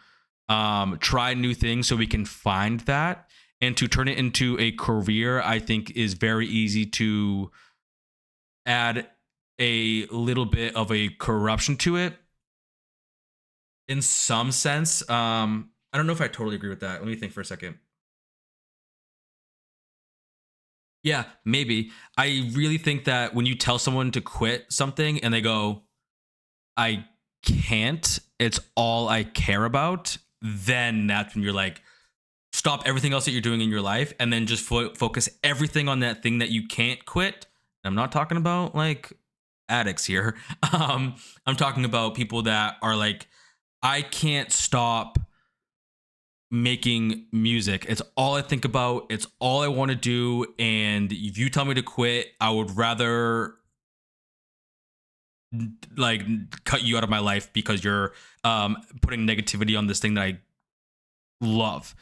Speaker 1: try new things so we can find that. And to turn it into a career, I think is very easy to add a little bit of a corruption to it in some sense. I don't know if I totally agree with that. Let me think for a second. Yeah, maybe. I really think that when you tell someone to quit something and they go, I can't, it's all I care about, then that's when you're like, stop everything else that you're doing in your life and then just focus everything on that thing that you can't quit. I'm not talking about like addicts here. I'm talking about people that are like, I can't stop making music. It's all I think about. It's all I want to do. And if you tell me to quit, I would rather like cut you out of my life because you're putting negativity on this thing that I love.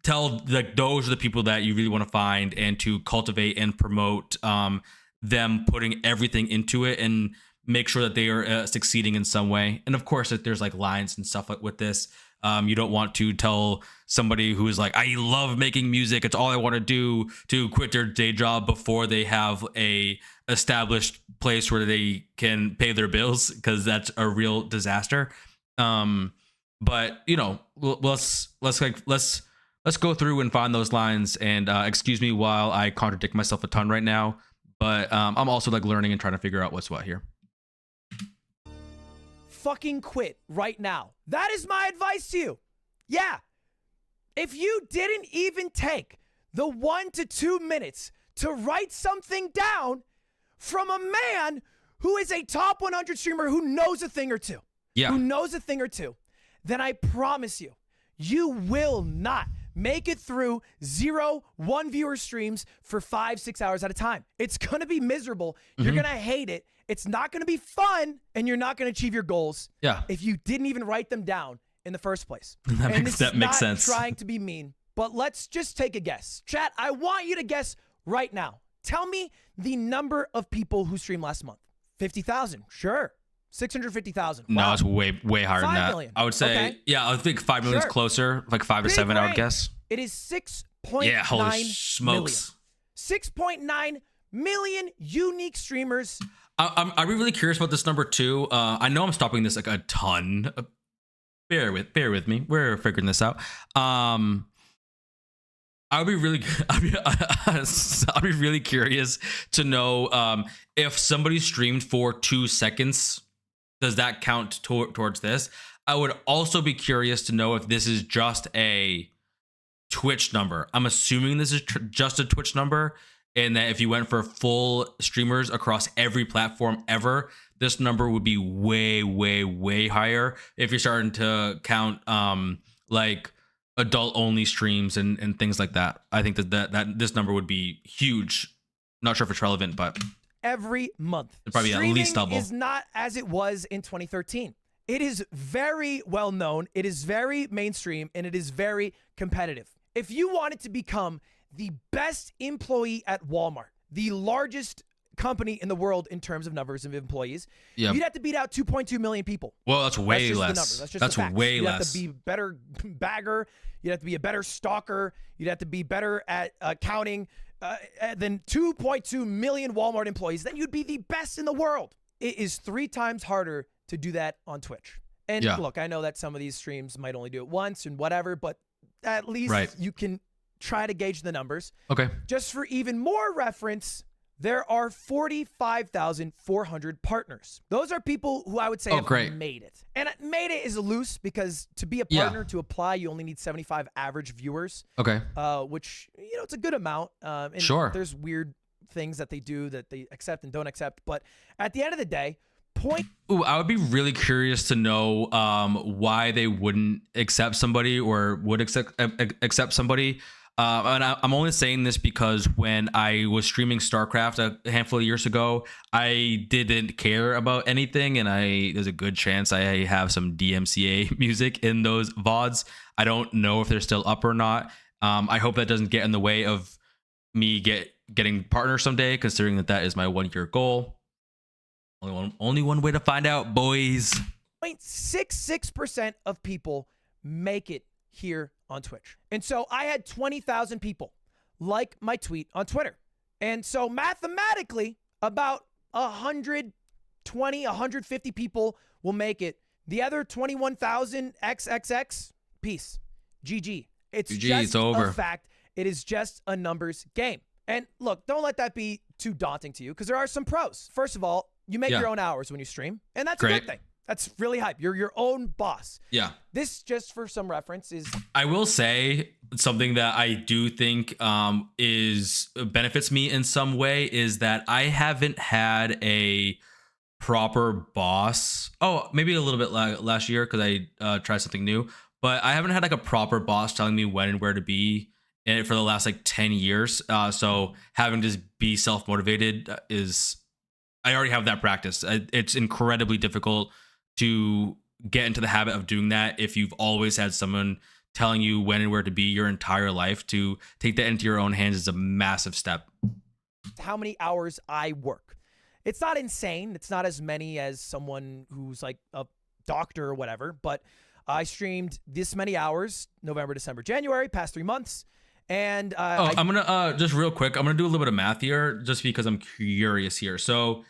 Speaker 1: Like those are the people that you really want to find and to cultivate and promote them putting everything into it and make sure that they are succeeding in some way. And of course, if there's like lines and stuff with this, you don't want to tell somebody who's like, I love making music, it's all I want to do, to quit their day job before they have a established place where they can pay their bills, because that's a real disaster. But you know, let's go through and find those lines. And excuse me while I contradict myself a ton right now, but I'm also like learning and trying to figure out what's what here.
Speaker 2: Fucking quit right now. That is my advice to you. Yeah. If you didn't even take the 1 to 2 minutes to write something down from a man who is a top 100 streamer who knows a thing or two, then I promise you, you will not make it through 1 viewer streams for 5-6 hours at a time. It's going to be miserable. You're going to hate it. It's not going to be fun, and you're not going to achieve your goals if you didn't even write them down in the first place.
Speaker 1: That makes sense.
Speaker 2: Trying to be mean, but let's just take a guess. Chat, I want you to guess right now. Tell me the number of people who streamed last month. 50,000. Sure. 650,000. Wow.
Speaker 1: No, it's way higher than that.
Speaker 2: 5 million.
Speaker 1: I would say, okay. Yeah, I think 5 million is closer, like 5 to 7, I would guess.
Speaker 2: It is 6.9 million. 6.9 million unique streamers.
Speaker 1: I'd be really curious about this number too. I know I'm stopping this like a ton. Bear with me. We're figuring this out. I'd be really curious to know if somebody streamed for 2 seconds, does that count towards this? I would also be curious to know if this is just a Twitch number. I'm assuming this is just a Twitch number. and that if you went for full streamers across every platform ever, this number would be way, way, way higher. If you're starting to count like adult only streams and things like that, I think that this number would be huge. Not sure if it's relevant, but
Speaker 2: every month,
Speaker 1: probably
Speaker 2: streaming
Speaker 1: at least double.
Speaker 2: Is not as it was in 2013. It is very well known. It is very mainstream, and it is very competitive. If you wanted to become the best employee at Walmart, the largest company in the world in terms of numbers of employees, you'd have to beat out 2.2 million people.
Speaker 1: Well, that's way less.
Speaker 2: That's
Speaker 1: way
Speaker 2: less. You'd
Speaker 1: less.
Speaker 2: have to be better bagger. You'd have to be a better stalker. You'd have to be better at accounting than 2.2 million Walmart employees. Then you'd be the best in the world. It is 3 times harder to do that on Twitch. And look, I know that some of these streams might only do it once and whatever, but at least you can try to gauge the numbers.
Speaker 1: Okay.
Speaker 2: Just for even more reference, there are 45,400 partners. Those are people who I would say have made it. And made it is loose because to be a partner, to apply, you only need 75 average viewers.
Speaker 1: Okay.
Speaker 2: Which, you know, it's a good amount. And there's weird things that they do that they accept and don't accept. But at the end of the day,
Speaker 1: I would be really curious to know why they wouldn't accept somebody or would accept somebody. And I'm only saying this because when I was streaming StarCraft a handful of years ago, I didn't care about anything, and there's a good chance I have some DMCA music in those VODs. I don't know if they're still up or not. I hope that doesn't get in the way of me getting partner someday, considering that is my 1-year goal. Only one way to find out, boys.
Speaker 2: 0.66% of people make it here on Twitch. And so I had 20,000 people like my tweet on Twitter. And so mathematically, about 120, 150 people will make it. The other 21,000 XXX, peace. GG. It's
Speaker 1: over.
Speaker 2: A fact. It is just a numbers game. And look, don't let that be too daunting to you because there are some pros. First of all, you make your own hours when you stream, and that's a good thing. That's really hype. You're your own boss.
Speaker 1: Yeah.
Speaker 2: This, just for some reference, is...
Speaker 1: I will say something that I do think benefits me in some way is that I haven't had a proper boss. Oh, maybe a little bit last year because I tried something new. But I haven't had like a proper boss telling me when and where to be in it for the last like 10 years. So having to be self-motivated is... I already have that practice. It's incredibly difficult to get into the habit of doing that if you've always had someone telling you when and where to be your entire life. To take that into your own hands is a massive step.
Speaker 2: How many hours I work. It's not insane. It's not as many as someone who's like a doctor or whatever, but I streamed this many hours, November, December, January, past 3 months. And
Speaker 1: I'm going to just real quick, I'm going to do a little bit of math here just because I'm curious here. So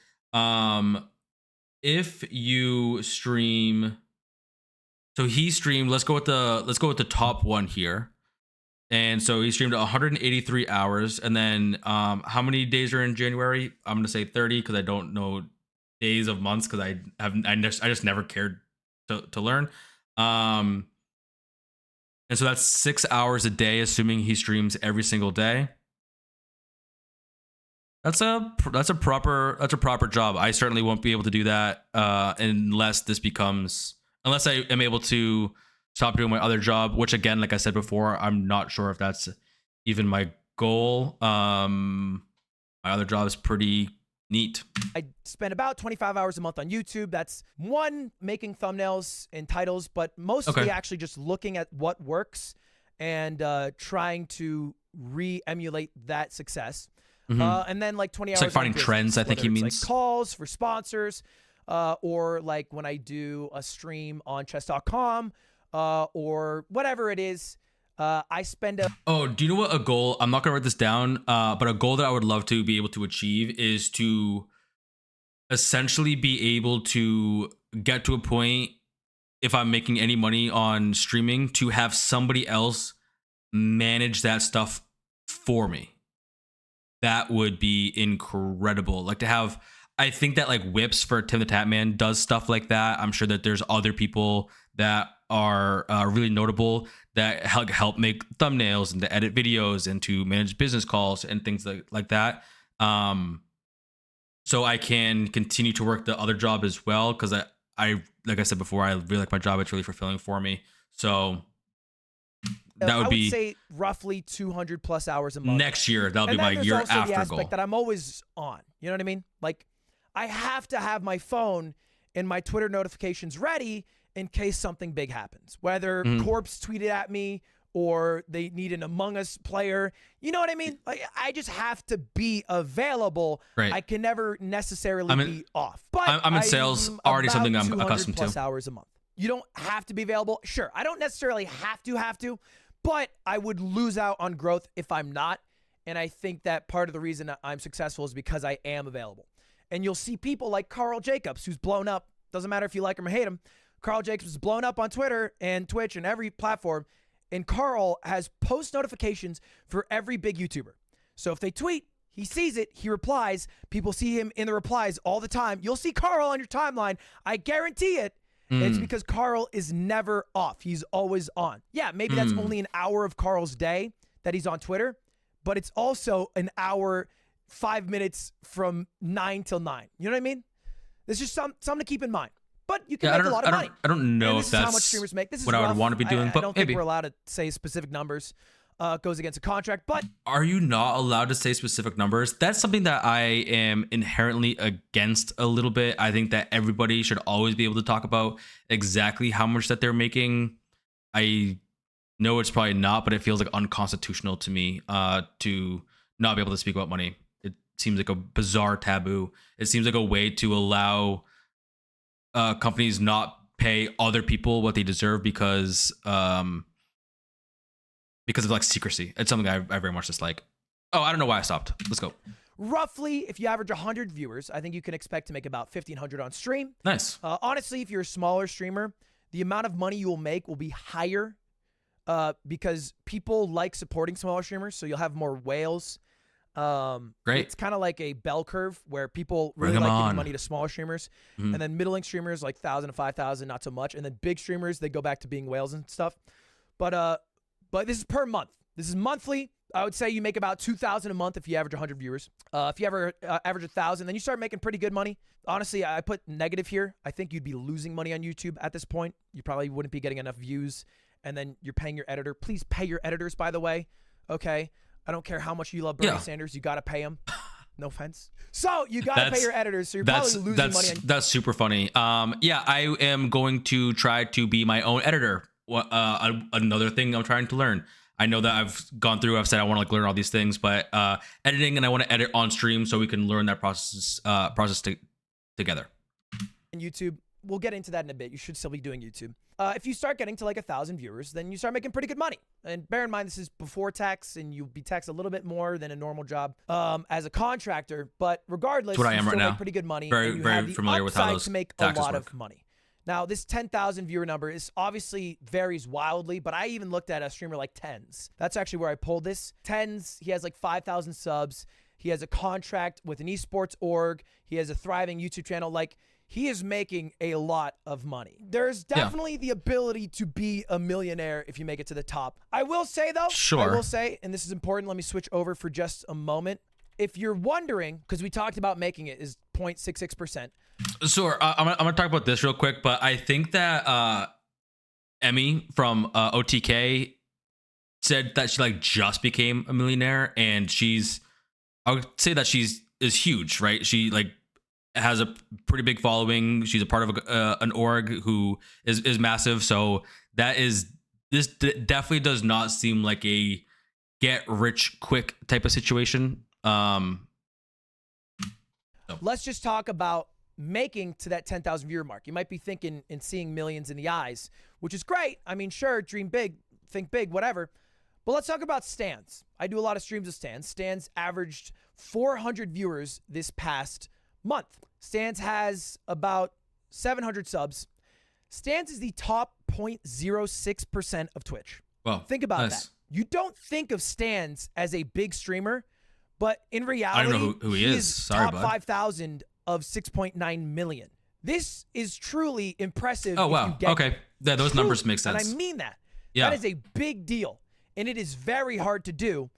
Speaker 1: if you stream, so he streamed, let's go with the top one here. And so he streamed 183 hours. And then how many days are in January? I'm going to say 30 because I don't know days of months because I just never cared to learn. And so that's 6 hours a day, assuming he streams every single day. That's a proper job. I certainly won't be able to do that unless I am able to stop doing my other job, which again, like I said before, I'm not sure if that's even my goal. My other job is pretty neat.
Speaker 2: I spend about 25 hours a month on YouTube. That's one, making thumbnails and titles, but mostly actually just looking at what works and trying to re-emulate that success. And then like 20 hours.
Speaker 1: It's like finding trends, I think he means.
Speaker 2: Like calls for sponsors, or like when I do a stream on chess.com, or whatever it is. I spend
Speaker 1: do you know what a goal? I'm not gonna write this down, but a goal that I would love to be able to achieve is to essentially be able to get to a point, if I'm making any money on streaming, to have somebody else manage that stuff for me. That would be incredible. Like to have, I think that like Whips for Tim the Tatman does stuff like that. I'm sure that there's other people that are really notable that help make thumbnails and to edit videos and to manage business calls and things like that. So I can continue to work the other job as well, because I like I said before, I really like my job. It's really fulfilling for me. So that would be,
Speaker 2: say, roughly 200 plus hours a month.
Speaker 1: Next year, that'll be my year after goal. The aspect
Speaker 2: that I'm always on. You know what I mean? Like, I have to have my phone and my Twitter notifications ready in case something big happens. Whether Corpse tweeted at me or they need an Among Us player. You know what I mean? Like, I just have to be available.
Speaker 1: Right.
Speaker 2: I can never necessarily be off. But
Speaker 1: I'm in sales, already something I'm accustomed to.
Speaker 2: 200 plus hours a month. You don't have to be available. Sure, I don't necessarily have to, but I would lose out on growth if I'm not. And I think that part of the reason I'm successful is because I am available. And you'll see people like Carl Jacobs, who's blown up. Doesn't matter if you like him or hate him. Carl Jacobs is blown up on Twitter and Twitch and every platform. And Carl has post notifications for every big YouTuber. So if they tweet, he sees it, he replies. People see him in the replies all the time. You'll see Carl on your timeline. I guarantee it. It's because Carl is never off. He's always on. Yeah, maybe that's only an hour of Carl's day that he's on Twitter, but it's also an hour, 5 minutes from 9 till 9. You know what I mean? There's just something to keep in mind. But you can make a lot of money.
Speaker 1: I don't know if that's
Speaker 2: how much streamers make. This is
Speaker 1: what
Speaker 2: rough.
Speaker 1: I would want to be doing,
Speaker 2: I
Speaker 1: but
Speaker 2: don't
Speaker 1: maybe.
Speaker 2: think we're allowed to say specific numbers. Goes against a contract, but
Speaker 1: are you not allowed to say specific numbers? That's something that I am inherently against a little bit. I think that everybody should always be able to talk about exactly how much that they're making. I know it's probably not, but it feels like unconstitutional to me to not be able to speak about money. It seems like a bizarre taboo. It seems like a way to allow companies not pay other people what they deserve because of like secrecy. It's something I very much dislike. Oh, I don't know why I stopped. Let's go.
Speaker 2: Roughly, if you average 100 viewers, I think you can expect to make about 1,500 on stream.
Speaker 1: Nice.
Speaker 2: Honestly, if you're a smaller streamer, the amount of money you will make will be higher because people like supporting smaller streamers, so you'll have more whales.
Speaker 1: Great.
Speaker 2: It's kind of like a bell curve where people really like giving money to smaller streamers, and then middling streamers like 1,000 to 5,000, not so much, and then big streamers, they go back to being whales and stuff. But this is per month. This is monthly. I would say you make about 2,000 a month if you average 100 viewers. If you ever average 1,000, then you start making pretty good money. Honestly, I put negative here. I think you'd be losing money on YouTube at this point. You probably wouldn't be getting enough views, and then you're paying your editor. Please pay your editors, by the way. Okay? I don't care how much you love Bernie Sanders. You got to pay him. No offense. So you got to pay your editors, so you're probably losing money.
Speaker 1: That's super funny. Yeah, I am going to try to be my own editor. Another thing I'm trying to learn. I know that I've said I want to like learn all these things, but editing, and I want to edit on stream so we can learn that process together.
Speaker 2: And YouTube, we'll get into that in a bit. You should still be doing YouTube. If you start getting to like 1,000 viewers, then you start making pretty good money. And bear in mind, this is before tax, and you'll be taxed a little bit more than a normal job as a contractor. But regardless,
Speaker 1: that's what I am
Speaker 2: you still
Speaker 1: right now.
Speaker 2: make pretty good money.
Speaker 1: Very,
Speaker 2: and you
Speaker 1: very
Speaker 2: have the
Speaker 1: familiar with how those
Speaker 2: to make a lot of money. Now, this 10,000 viewer number is obviously varies wildly, but I even looked at a streamer like Tens. That's actually where I pulled this. Tens, he has like 5,000 subs. He has a contract with an esports org. He has a thriving YouTube channel. Like, he is making a lot of money. There's definitely the ability to be a millionaire if you make it to the top. I will say, though, I will say, and this is important, let me switch over for just a moment. If you're wondering, because we talked about making it is 0.66%.
Speaker 1: Sure. I'm gonna talk about this real quick, but I think that Emmy from OTK said that she like just became a millionaire, and I would say that is huge, right? She like has a pretty big following. She's a part of an org who is massive. So this definitely does not seem like a get rich quick type of situation.
Speaker 2: Let's just talk about making to that 10,000 viewer mark. You might be thinking and seeing millions in the eyes, which is great. I mean, sure, dream big, think big, whatever. But let's talk about Stans. I do a lot of streams of Stans. Stans averaged 400 viewers this past month. Stans has about 700 subs. Stans is the top 0.06% of Twitch.
Speaker 1: Well,
Speaker 2: think about that. You don't think of Stans as a big streamer, but in reality,
Speaker 1: I don't know who he is. Sorry,
Speaker 2: top 5,000 of 6.9 million. This is truly impressive.
Speaker 1: Oh, wow. Okay. Yeah, those numbers make sense.
Speaker 2: And I mean that.
Speaker 1: Yeah.
Speaker 2: That is a big deal. And it is very hard to do.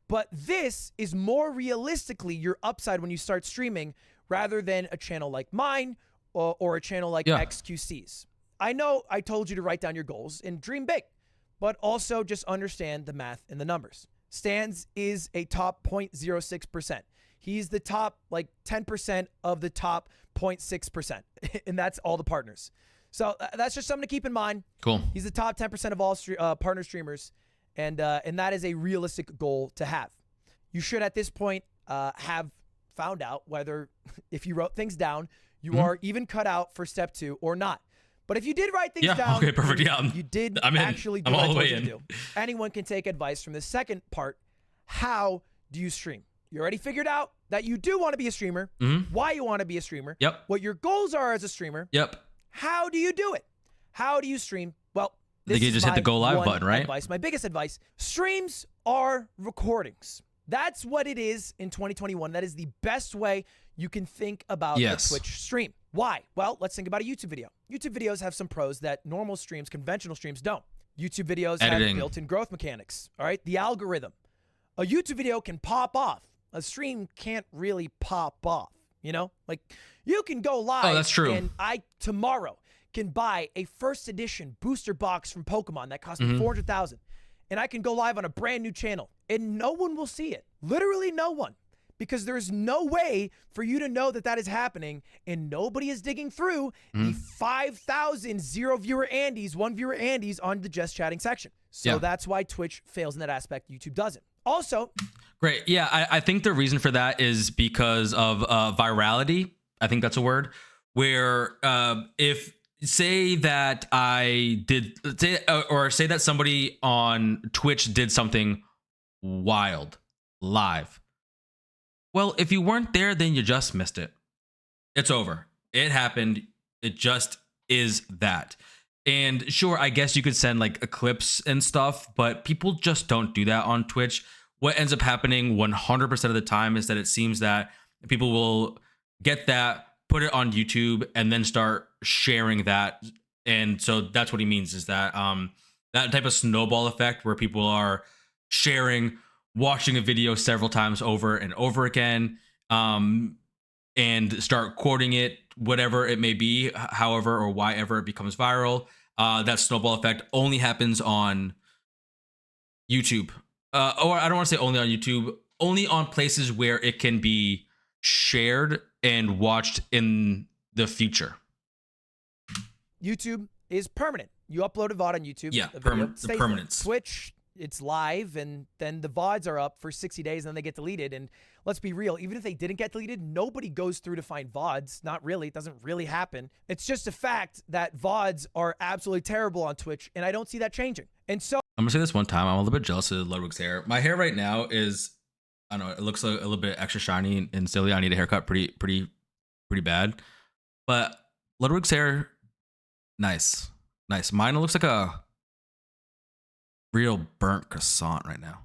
Speaker 2: But this is more realistically your upside when you start streaming rather than a channel like mine or a channel like XQC's. I know I told you to write down your goals and dream big, but also just understand the math and the numbers. Stans is a top 0.06%. He's the top like 10% of the top 0.6%. And that's all the partners. So that's just something to keep in mind.
Speaker 1: Cool.
Speaker 2: He's the top 10% of all partner streamers. And that is a realistic goal to have. You should at this point have found out whether if you wrote things down, you are even cut out for step 2 or not. But if you did write things down,
Speaker 1: okay, perfect.
Speaker 2: You did actually do what I told you to do. Anyone can take advice from the second part. How do you stream? You already figured out that you do want to be a streamer, why you want to be a streamer, what your goals are as a streamer. How do you do it? How do you stream? Well,
Speaker 1: this you just hit the go live button, right?
Speaker 2: Advice, my biggest advice, streams are recordings. That's what it is in 2021. That is the best way you can think about a Twitch stream. Why? Well, let's think about a YouTube video. YouTube videos have some pros that normal streams, conventional streams don't. YouTube videos have built-in growth mechanics, all right? The algorithm. A YouTube video can pop off. A stream can't really pop off, you know? Like, you can go live.
Speaker 1: Oh, that's true.
Speaker 2: And I, tomorrow, can buy a first edition booster box from Pokemon that cost me $400,000. And I can go live on a brand new channel. And no one will see it. Literally no one. Because there's no way for you to know that that is happening, and nobody is digging through the 5,000 zero-viewer Andes, one-viewer Andes on the just chatting section. So that's why Twitch fails in that aspect. YouTube doesn't. Also,
Speaker 1: great. Yeah, I think the reason for that is because of virality. I think that's a word. Where if say that I did say that somebody on Twitch did something wild live. Well, if you weren't there, then you just missed it. It's over. It happened. It just is that. And sure, I guess you could send like clips and stuff, but people just don't do that on Twitch. What ends up happening 100% of the time is that it seems that people will get that, put it on YouTube, and then start sharing that. And so that's what he means is that that type of snowball effect where people are sharing, watching a video several times over and over again, and start quoting it, whatever it may be, however or why ever it becomes viral. That snowball effect only happens on YouTube. Or I don't want to say only on YouTube, only on places where it can be shared and watched in the future.
Speaker 2: YouTube is permanent. You upload a VOD on YouTube.
Speaker 1: Yeah, permanence.
Speaker 2: Twitch, it's live, and then the VODs are up for 60 days, and then they get deleted. And let's be real, even if they didn't get deleted, nobody goes through to find VODs. Not really. It doesn't really happen. It's just a fact that VODs are absolutely terrible on Twitch, and I don't see that changing. And so
Speaker 1: I'm gonna say this one time. I'm a little bit jealous of Ludwig's hair. My hair right now is, I don't know, it looks a little bit extra shiny and silly. I need a haircut pretty bad. But Ludwig's hair, nice. Mine looks like a real burnt croissant right now.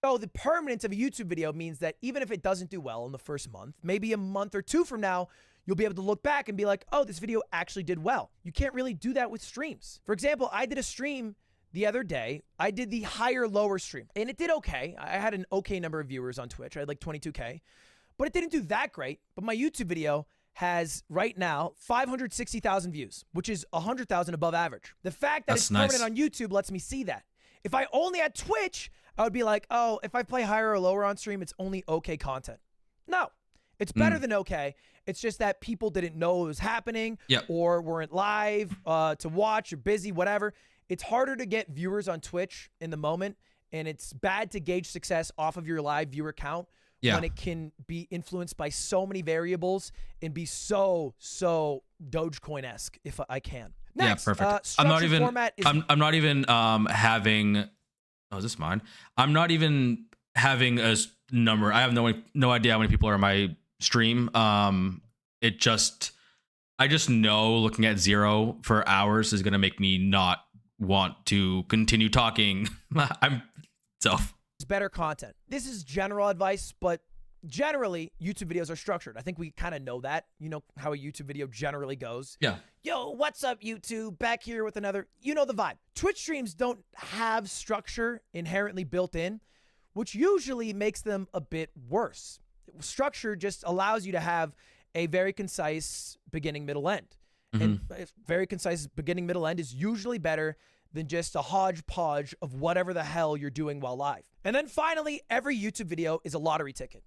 Speaker 2: So the permanence of a YouTube video means that even if it doesn't do well in the first month, maybe a month or two from now, you'll be able to look back and be like, oh, this video actually did well. You can't really do that with streams. For example, I did a stream the other day. I did the higher lower stream and it did okay. I had an okay number of viewers on Twitch. I had like 22K, but it didn't do that great. But my YouTube video has right now 560,000 views, which is 100,000 above average. The fact that it's permanent on YouTube lets me see that. If I only had Twitch, I would be like, oh, if I play higher or lower on stream, it's only okay content. No, it's better than okay. It's just that people didn't know it was happening or weren't live to watch or busy, whatever. It's harder to get viewers on Twitch in the moment, and it's bad to gauge success off of your live viewer count when it can be influenced by so many variables and be so Dogecoin-esque, if I can. Next,
Speaker 1: perfect. I'm not even having. Oh, is this mine? I'm not even having a number. I have no idea how many people are in my stream. I just know looking at 0 for hours is gonna make me not want to continue talking. It's better content. This is general advice, but
Speaker 2: generally, YouTube videos are structured. I think we kind of know that. You know how a YouTube video generally goes.
Speaker 1: Yeah.
Speaker 2: Yo, what's up, YouTube? Back here with another, you know the vibe. Twitch streams don't have structure inherently built in, which usually makes them a bit worse. Structure just allows you to have a very concise beginning, middle, end. And a very concise beginning, middle, end is usually better than just a hodgepodge of whatever the hell you're doing while live. And then finally, every YouTube video is a lottery ticket.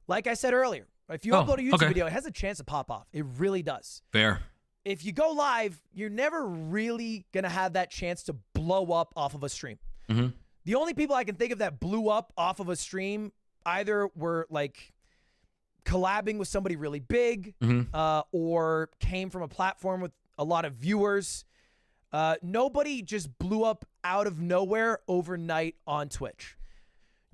Speaker 2: Like I said earlier, if you upload a YouTube video, it has a chance to pop off. It really does.
Speaker 1: Fair.
Speaker 2: If you go live, you're never really going to have that chance to blow up off of a stream. The only people I can think of that blew up off of a stream either were like collabing with somebody really big or came from a platform with a lot of viewers. Nobody just blew up out of nowhere overnight on Twitch.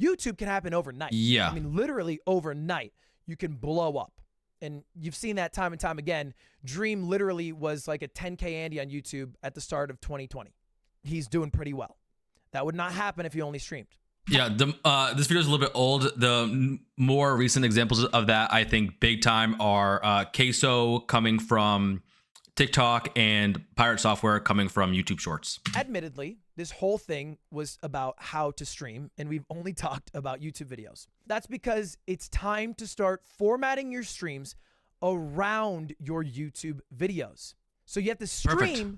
Speaker 2: YouTube can happen overnight.
Speaker 1: Yeah.
Speaker 2: I mean, literally overnight, you can blow up. And you've seen that time and time again. Dream literally was like a 10K Andy on YouTube at the start of 2020. He's doing pretty well. That would not happen if he only streamed.
Speaker 1: Yeah, this video is a little bit old. The more recent examples of that, I think, big time are Queso coming from TikTok and Pirate Software coming from YouTube Shorts.
Speaker 2: Admittedly, this whole thing was about how to stream, and we've only talked about YouTube videos. That's because it's time to start formatting your streams around your YouTube videos. So you have to stream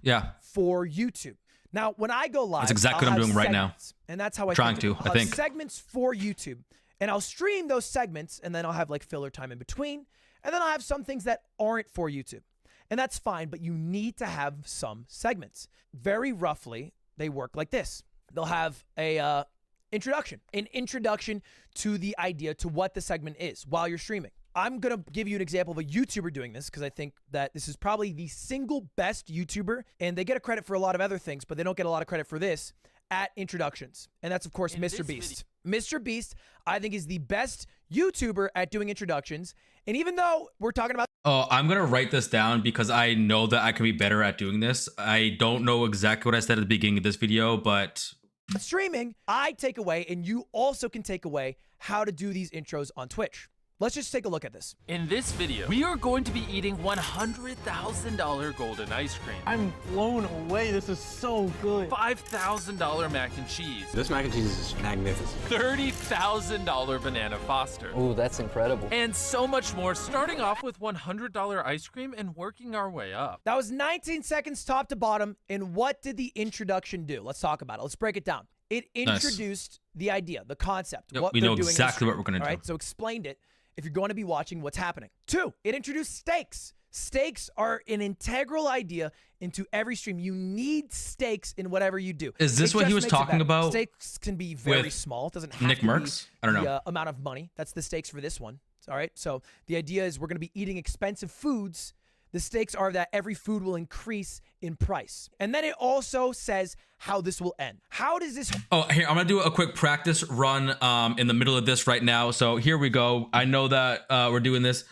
Speaker 2: for YouTube. Now, when I go live,
Speaker 1: that's exactly what I'm doing right now.
Speaker 2: And that's how I
Speaker 1: think.
Speaker 2: Segments for YouTube. And I'll stream those segments, and then I'll have like filler time in between. And then I'll have some things that aren't for YouTube. And that's fine, but you need to have some segments. Very roughly, they work like this. They'll have an introduction to the idea, to what the segment is while you're streaming. I'm going to give you an example of a YouTuber doing this because I think that this is probably the single best YouTuber, and they get a credit for a lot of other things, but they don't get a lot of credit for this at introductions. And that's, of course, Mr. Beast. Mr. Beast, I think, is the best YouTuber at doing introductions. And even though we're talking about...
Speaker 1: Oh, I'm going to write this down because I know that I can be better at doing this. I don't know exactly what I said at the beginning of this video, but...
Speaker 2: streaming, I take away, and you also can take away how to do these intros on Twitch. Let's just take a look at this.
Speaker 3: In this video, we are going to be eating $100,000 golden ice cream.
Speaker 4: I'm blown away. This is so good.
Speaker 3: $5,000 mac and cheese.
Speaker 4: This mac and cheese is magnificent.
Speaker 3: $30,000 banana Foster.
Speaker 5: Ooh, that's incredible.
Speaker 3: And so much more, starting off with $100 ice cream and working our way up.
Speaker 2: That was 19 seconds top to bottom. And what did the introduction do? Let's talk about it. Let's break it down. It introduced the idea, the concept.
Speaker 1: Yep, we know exactly what we're going to do.
Speaker 2: All right, so explained it. If you're going to be watching what's happening. 2, it introduced stakes. Stakes are an integral idea into every stream. You need stakes in whatever you do.
Speaker 1: Is this what he was talking about?
Speaker 2: Stakes can be very small. It doesn't have
Speaker 1: Nick
Speaker 2: to
Speaker 1: Merckx?
Speaker 2: be
Speaker 1: I don't
Speaker 2: the
Speaker 1: know.
Speaker 2: Amount of money. That's the stakes for this one. All right. So the idea is we're going to be eating expensive foods. The stakes are that every food will increase in price. And then it also says how this will end. How does this...
Speaker 1: Oh, here, I'm going to do a quick practice run in the middle of this right now. So here we go. I know that we're doing this.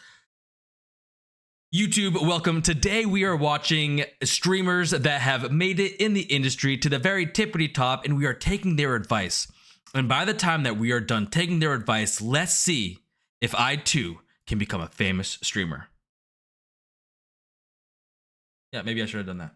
Speaker 1: YouTube, welcome. Today we are watching streamers that have made it in the industry to the very tippity top, and we are taking their advice. And by the time that we are done taking their advice, let's see if I too can become a famous streamer. Yeah, maybe I should have done that.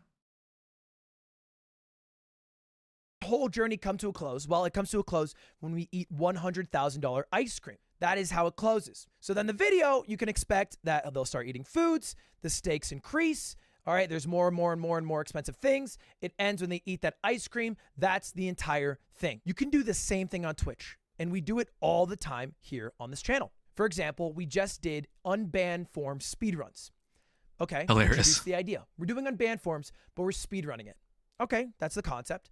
Speaker 2: Whole journey come to a close? Well, it comes to a close when we eat $100,000 ice cream. That is how it closes. So then the video, you can expect that they'll start eating foods, the stakes increase. All right, there's more and more and more and more expensive things. It ends when they eat that ice cream. That's the entire thing. You can do the same thing on Twitch, and we do it all the time here on this channel. For example, we just did unbanned form speedruns. Okay,
Speaker 1: hilarious.
Speaker 2: Introduce the idea. We're doing unbanned forms, but we're speedrunning it. Okay, that's the concept.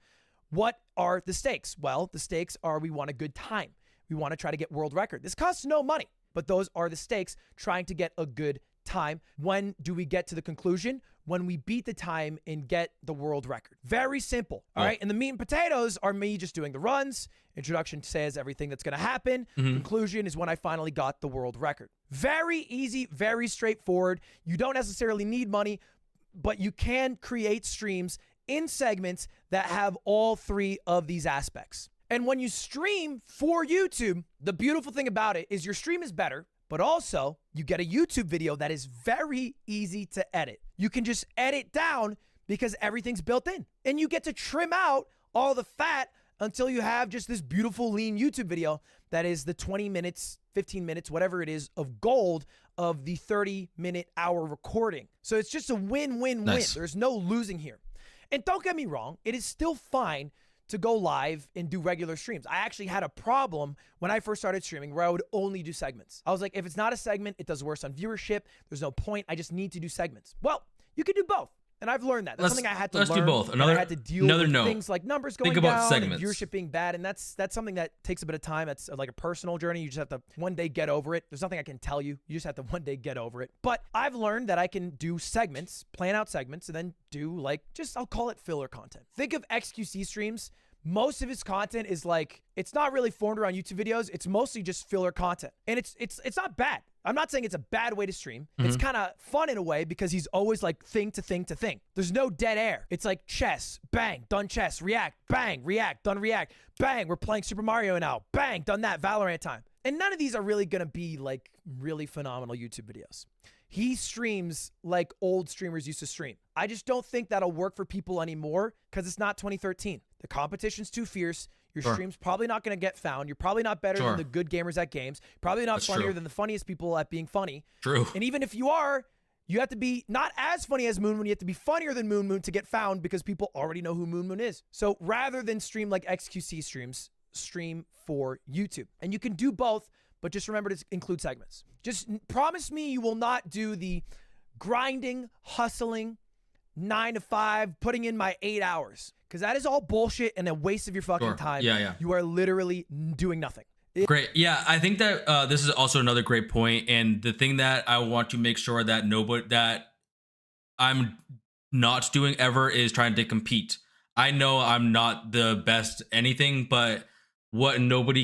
Speaker 2: What are the stakes? Well, the stakes are we want a good time. We want to try to get world record. This costs no money, but those are the stakes, trying to get a good time. When do we get to the conclusion? When we beat the time and get the world record. Very simple. All right. And the meat and potatoes are me just doing the runs. Introduction says everything that's going to happen. Conclusion is when I finally got the world record. Very easy, very straightforward. You don't necessarily need money, but you can create streams in segments that have all 3 of these aspects. And when you stream for YouTube, the beautiful thing about it is your stream is better, but also you get a YouTube video that is very easy to edit. You can just edit down because everything's built in, and you get to trim out all the fat until you have just this beautiful lean YouTube video that is the 20 minutes, 15 minutes, whatever it is of gold of the 30-minute hour recording. So it's just a win-win-win.
Speaker 1: Nice.
Speaker 2: There's no losing here. And don't get me wrong, it is still fine to go live and do regular streams. I actually had a problem when I first started streaming where I would only do segments. I was like, if it's not a segment, it does worse on viewership. There's no point. I just need to do segments. Well, you can do both. And I've learned that. That's something I had to learn.
Speaker 1: Let's do both.
Speaker 2: I had to deal with things like numbers going down
Speaker 1: segments.
Speaker 2: and viewership being bad. And that's something that takes a bit of time. That's like a personal journey. You just have to one day get over it. There's nothing I can tell you. You just have to one day get over it. But I've learned that I can do segments, plan out segments, and then do like I'll call it filler content. Think of XQC streams. Most of his content is like, it's not really formed around YouTube videos. It's mostly just filler content. And it's not bad. I'm not saying it's a bad way to stream. It's kind of fun in a way because he's always like thing to thing to thing. There's no dead air. It's like chess, bang, done chess, react, bang, react, done react, bang, we're playing Super Mario now, bang, done that, Valorant time. And none of these are really going to be like really phenomenal YouTube videos. He streams like old streamers used to stream. I just don't think that'll work for people anymore because it's not 2013. The competition's too fierce. Your stream's probably not going to get found. You're probably not better than the good gamers at games. Probably not funnier than the funniest people at being funny.
Speaker 1: True.
Speaker 2: And even if you are, you have to be not as funny as Moon Moon. You have to be funnier than Moon Moon to get found because people already know who Moon Moon is. So rather than stream like XQC streams, stream for YouTube. And you can do both, but just remember to include segments. Just promise me you will not do the grinding, hustling, 9 to 5, putting in my 8 hours. Because that is all bullshit and a waste of your fucking time.
Speaker 1: Yeah.
Speaker 2: You are literally doing nothing.
Speaker 1: Great. Yeah, I think that this is also another great point. And the thing that I want to make sure that that I'm not doing ever is trying to compete. I know I'm not the best anything, but what no one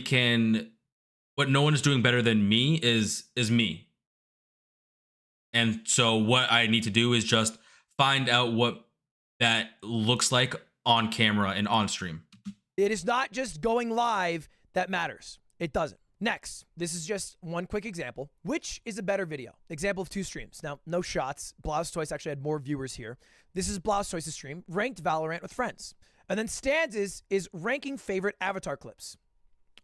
Speaker 1: is doing better than me is me. And so what I need to do is just find out what that looks like on camera and on stream.
Speaker 2: It is not just going live that matters. It doesn't. Next, this is just one quick example. Which is a better video? Example of 2 streams. Now, no shots. Blastoise actually had more viewers here. This is Blastoise's stream, ranked Valorant with friends. And then Stan's is ranking favorite avatar clips.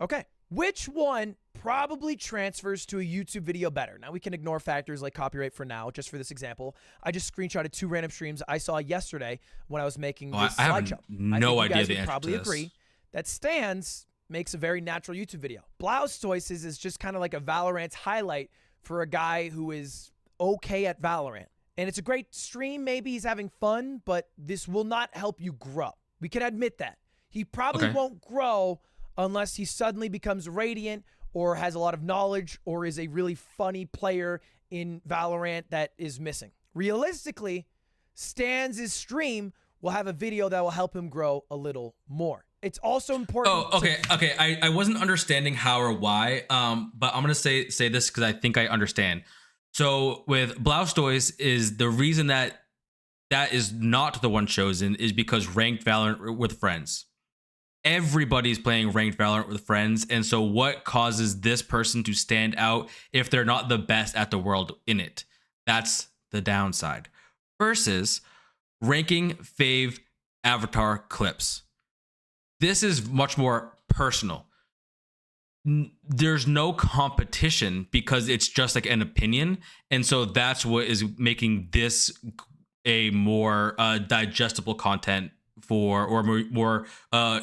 Speaker 2: Okay. Which one probably transfers to a YouTube video better? Now, we can ignore factors like copyright for now, just for this example. I just screenshotted 2 random streams I saw yesterday when I was making this slideshow.
Speaker 1: I have no idea the answer to this. You guys would probably agree
Speaker 2: that Stan's makes a very natural YouTube video. Blastoise's is just kind of like a Valorant highlight for a guy who is okay at Valorant. And it's a great stream. Maybe he's having fun, but this will not help you grow. We can admit that. He probably won't grow unless he suddenly becomes radiant or has a lot of knowledge or is a really funny player in Valorant that is missing. Realistically, Stan's stream will have a video that will help him grow a little more. It's also important.
Speaker 1: Oh, okay. I wasn't understanding how or why, but I'm gonna say this because I think I understand. So with Blastoise, is the reason that is not the one chosen is because ranked Valorant with friends. Everybody's playing ranked Valorant with friends, and so what causes this person to stand out if they're not the best at the world in it? That's the downside. Versus ranking fave avatar clips. This is much more personal. There's no competition because it's just like an opinion, and so that's what is making this a more digestible content for, or more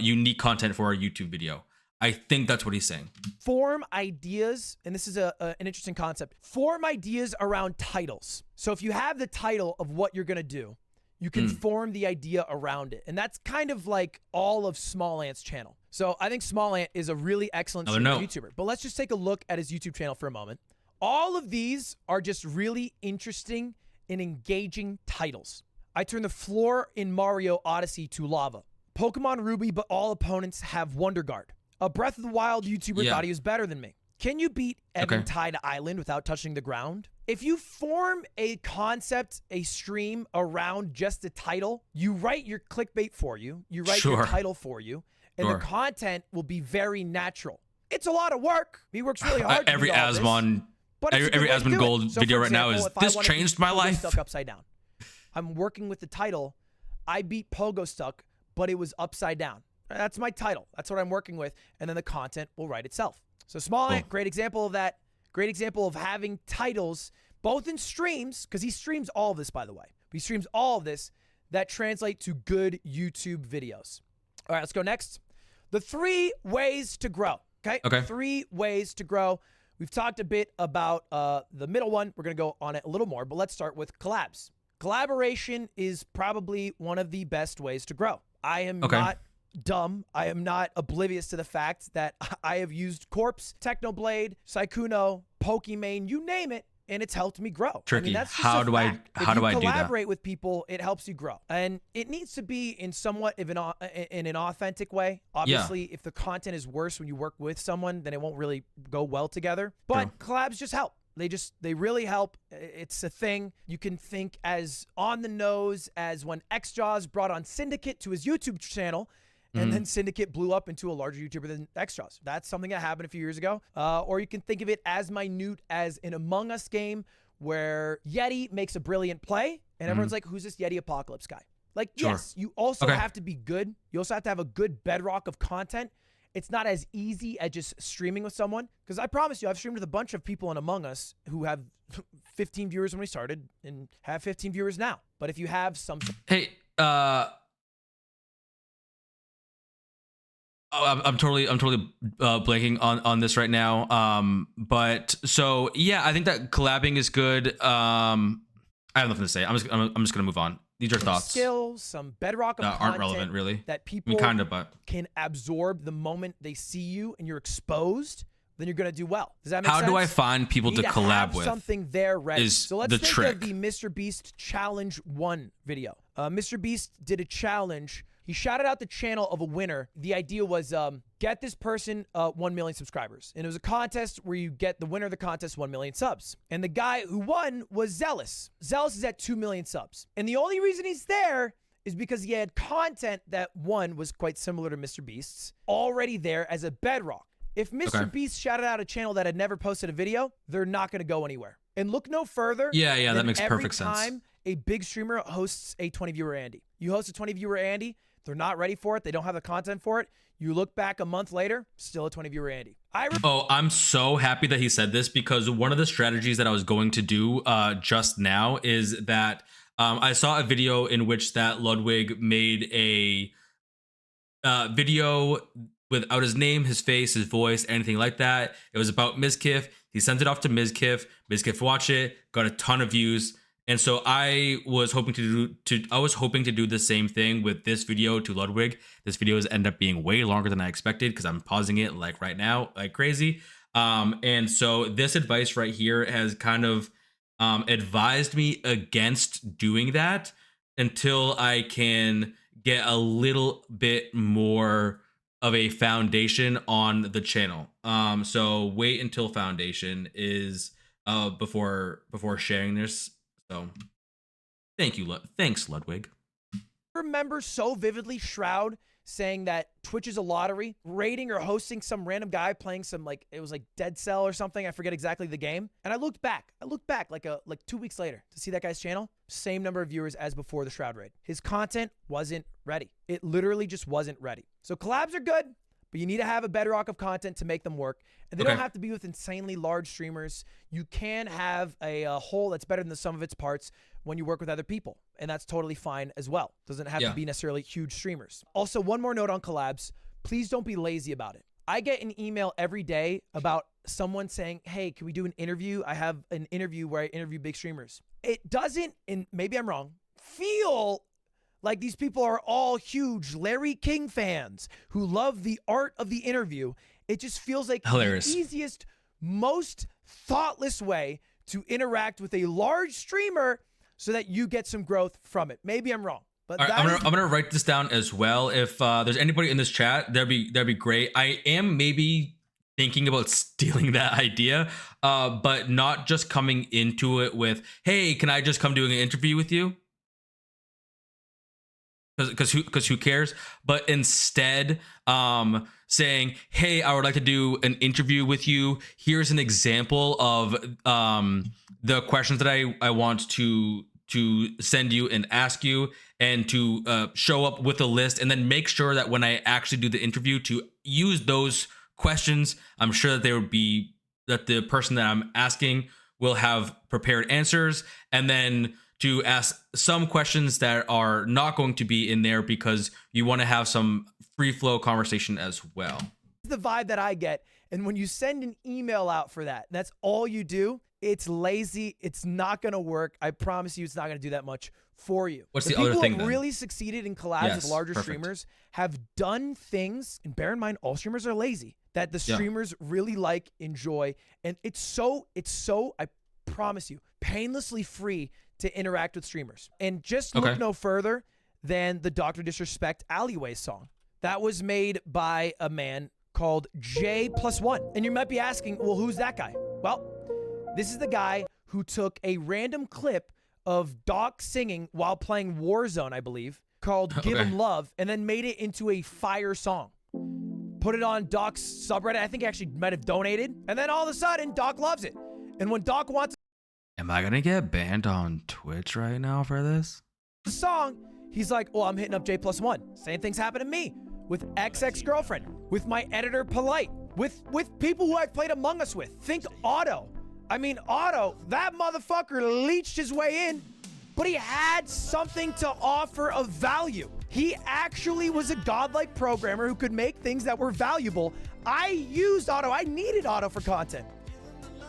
Speaker 1: unique content for a YouTube video. I think that's what he's saying.
Speaker 2: Form ideas, and this is an interesting concept. Form ideas around titles. So if you have the title of what you're gonna do, you can form the idea around it. And that's kind of like all of Small Ant's channel. So I think Small Ant is a really excellent YouTuber. But let's just take a look at his YouTube channel for a moment. All of these are just really interesting and engaging titles. I turn the floor in Mario Odyssey to lava. Pokemon Ruby, but all opponents have Wonder Guard. A Breath of the Wild YouTuber thought he was better than me. Can you beat Eventide Island without touching the ground? If you form a concept, a stream around just the title, you write your clickbait for you, you write your title for you, and the content will be very natural. It's a lot of work. He works really hard.
Speaker 1: Every Asmon Gold video right now is, this changed my life.
Speaker 2: Stuck upside down. I'm working with the title. I beat Pogo Stuck, but it was upside down. That's my title. That's what I'm working with. And then the content will write itself. So Small Ant, great example of that. Great example of having titles, both in streams, because he streams all of this, by the way. He streams all of this that translate to good YouTube videos. All right, let's go next. The 3 ways to grow. Okay. 3 ways to grow. We've talked a bit about the middle one. We're going to go on it a little more, but let's start with collabs. Collaboration is probably one of the best ways to grow. I am not dumb. I am not oblivious to the fact that I have used Corpse, Technoblade, Sykkuno, Pokimane, you name it, and it's helped me grow.
Speaker 1: Tricky.
Speaker 2: I mean, that's just
Speaker 1: how
Speaker 2: a
Speaker 1: do
Speaker 2: fact.
Speaker 1: I do that?
Speaker 2: Collaborate with people, it helps you grow. And it needs to be in somewhat of in an authentic way. Obviously, if the content is worse when you work with someone, then it won't really go well together. But collabs just help. They really help. It's a thing. You can think as on the nose as when XJaws brought on Syndicate to his YouTube channel, and then Syndicate blew up into a larger YouTuber than XJaws. That's something that happened a few years ago. Or you can think of it as minute as an Among Us game where Yeti makes a brilliant play, and everyone's like, who's this Yeti Apocalypse guy? Like, yes, you also have to be good. You also have to have a good bedrock of content. It's not as easy as just streaming with someone. Because I promise you, I've streamed with a bunch of people in Among Us who have 15 viewers when we started and have 15 viewers now. But if you have something...
Speaker 1: Hey, I'm totally blanking on this right now. But so yeah, I think that collabing is good. I have nothing to say. I'm just gonna move on. These are thoughts.
Speaker 2: Skills, some bedrock of content
Speaker 1: aren't relevant really.
Speaker 2: That people can absorb the moment they see you and you're exposed. Then you're gonna do well. Does that make sense?
Speaker 1: How do I find people to collab with?
Speaker 2: Something there ready. So let's think of the Mr. Beast Challenge 1 video. Mr. Beast did a challenge. He shouted out the channel of a winner. The idea was get this person 1 million subscribers. And it was a contest where you get the winner of the contest 1 million subs. And the guy who won was Zealous. Zealous is at 2 million subs. And the only reason he's there is because he had content that, one, was quite similar to Mr. Beast's, already there as a bedrock. If Mr. Beast shouted out a channel that had never posted a video, they're not going to go anywhere. And look no further. Yeah,
Speaker 1: that makes perfect sense.
Speaker 2: Every time a big streamer hosts a 20-viewer Andy. You host a 20-viewer Andy, they're not ready for it. They don't have the content for it. You look back a month later, still a 20-viewer Andy.
Speaker 1: I'm so happy that he said this, because one of the strategies that I was going to do just now is that I saw a video in which that Ludwig made a video without his name, his face, his voice, anything like that. It was about Mizkif. He sent it off to Mizkif. Mizkif watched it, got a ton of views. And so I was hoping to do the same thing with this video to Ludwig. This video has ended up being way longer than I expected because I'm pausing it like right now, like crazy. And so this advice right here has kind of advised me against doing that until I can get a little bit more of a foundation on the channel. So wait until foundation is before sharing this. So, thank you. Thanks, Ludwig.
Speaker 2: Remember so vividly Shroud saying that Twitch is a lottery, rating or hosting some random guy playing some, like, it was like Dead Cell or something. I forget exactly the game. And I looked back like 2 weeks later to see that guy's channel. Same number of viewers as before the Shroud raid. His content wasn't ready. It literally just wasn't ready. So collabs are good, but you need to have a bedrock of content to make them work. And they don't have to be with insanely large streamers. You can have a whole that's better than the sum of its parts when you work with other people. And that's totally fine as well. Doesn't have to be necessarily huge streamers. Also, one more note on collabs. Please don't be lazy about it. I get an email every day about someone saying, hey, can we do an interview? I have an interview where I interview big streamers. It doesn't, and maybe I'm wrong, feel like these people are all huge Larry King fans who love the art of the interview. It just feels like the easiest, most thoughtless way to interact with a large streamer so that you get some growth from it. Maybe I'm wrong. But
Speaker 1: I'm gonna write this down as well. If there's anybody in this chat, that'd be great. I am maybe thinking about stealing that idea, but not just coming into it with, hey, can I just come do an interview with you? Because who cares? But instead, saying, hey, I would like to do an interview with you. Here's an example of the questions that I want to send you and ask you, and to show up with a list, and then make sure that when I actually do the interview, to use those questions. I'm sure that the person that I'm asking will have prepared answers, and then to ask some questions that are not going to be in there because you want to have some free flow conversation as well.
Speaker 2: The vibe that I get, and when you send an email out for that, that's all you do. It's lazy. It's not going to work. I promise you, it's not going to do that much for you.
Speaker 1: What's the other thing?
Speaker 2: People who really succeeded in collabs with larger streamers have done things, and bear in mind, all streamers are lazy, that the streamers really like, enjoy, and it's so, I promise you, painlessly free to interact with streamers. And just look no further than the Dr. Disrespect Alleyway song. That was made by a man called J+1. And you might be asking, well, who's that guy? Well, this is the guy who took a random clip of Doc singing while playing Warzone, I believe, called Give Him Love, and then made it into a fire song. Put it on Doc's subreddit. I think he actually might have donated. And then all of a sudden, Doc loves it. And when Doc wants
Speaker 1: Am I gonna get banned on Twitch right now for this?
Speaker 2: the song, he's like, well, I'm hitting up J+1. Same thing's happened to me with ex-girlfriend, with my editor Polite, with people who I've played Among Us with. Think Otto. I mean, Otto, that motherfucker leached his way in, but he had something to offer of value. He actually was a godlike programmer who could make things that were valuable. I used Otto. I needed Otto for content.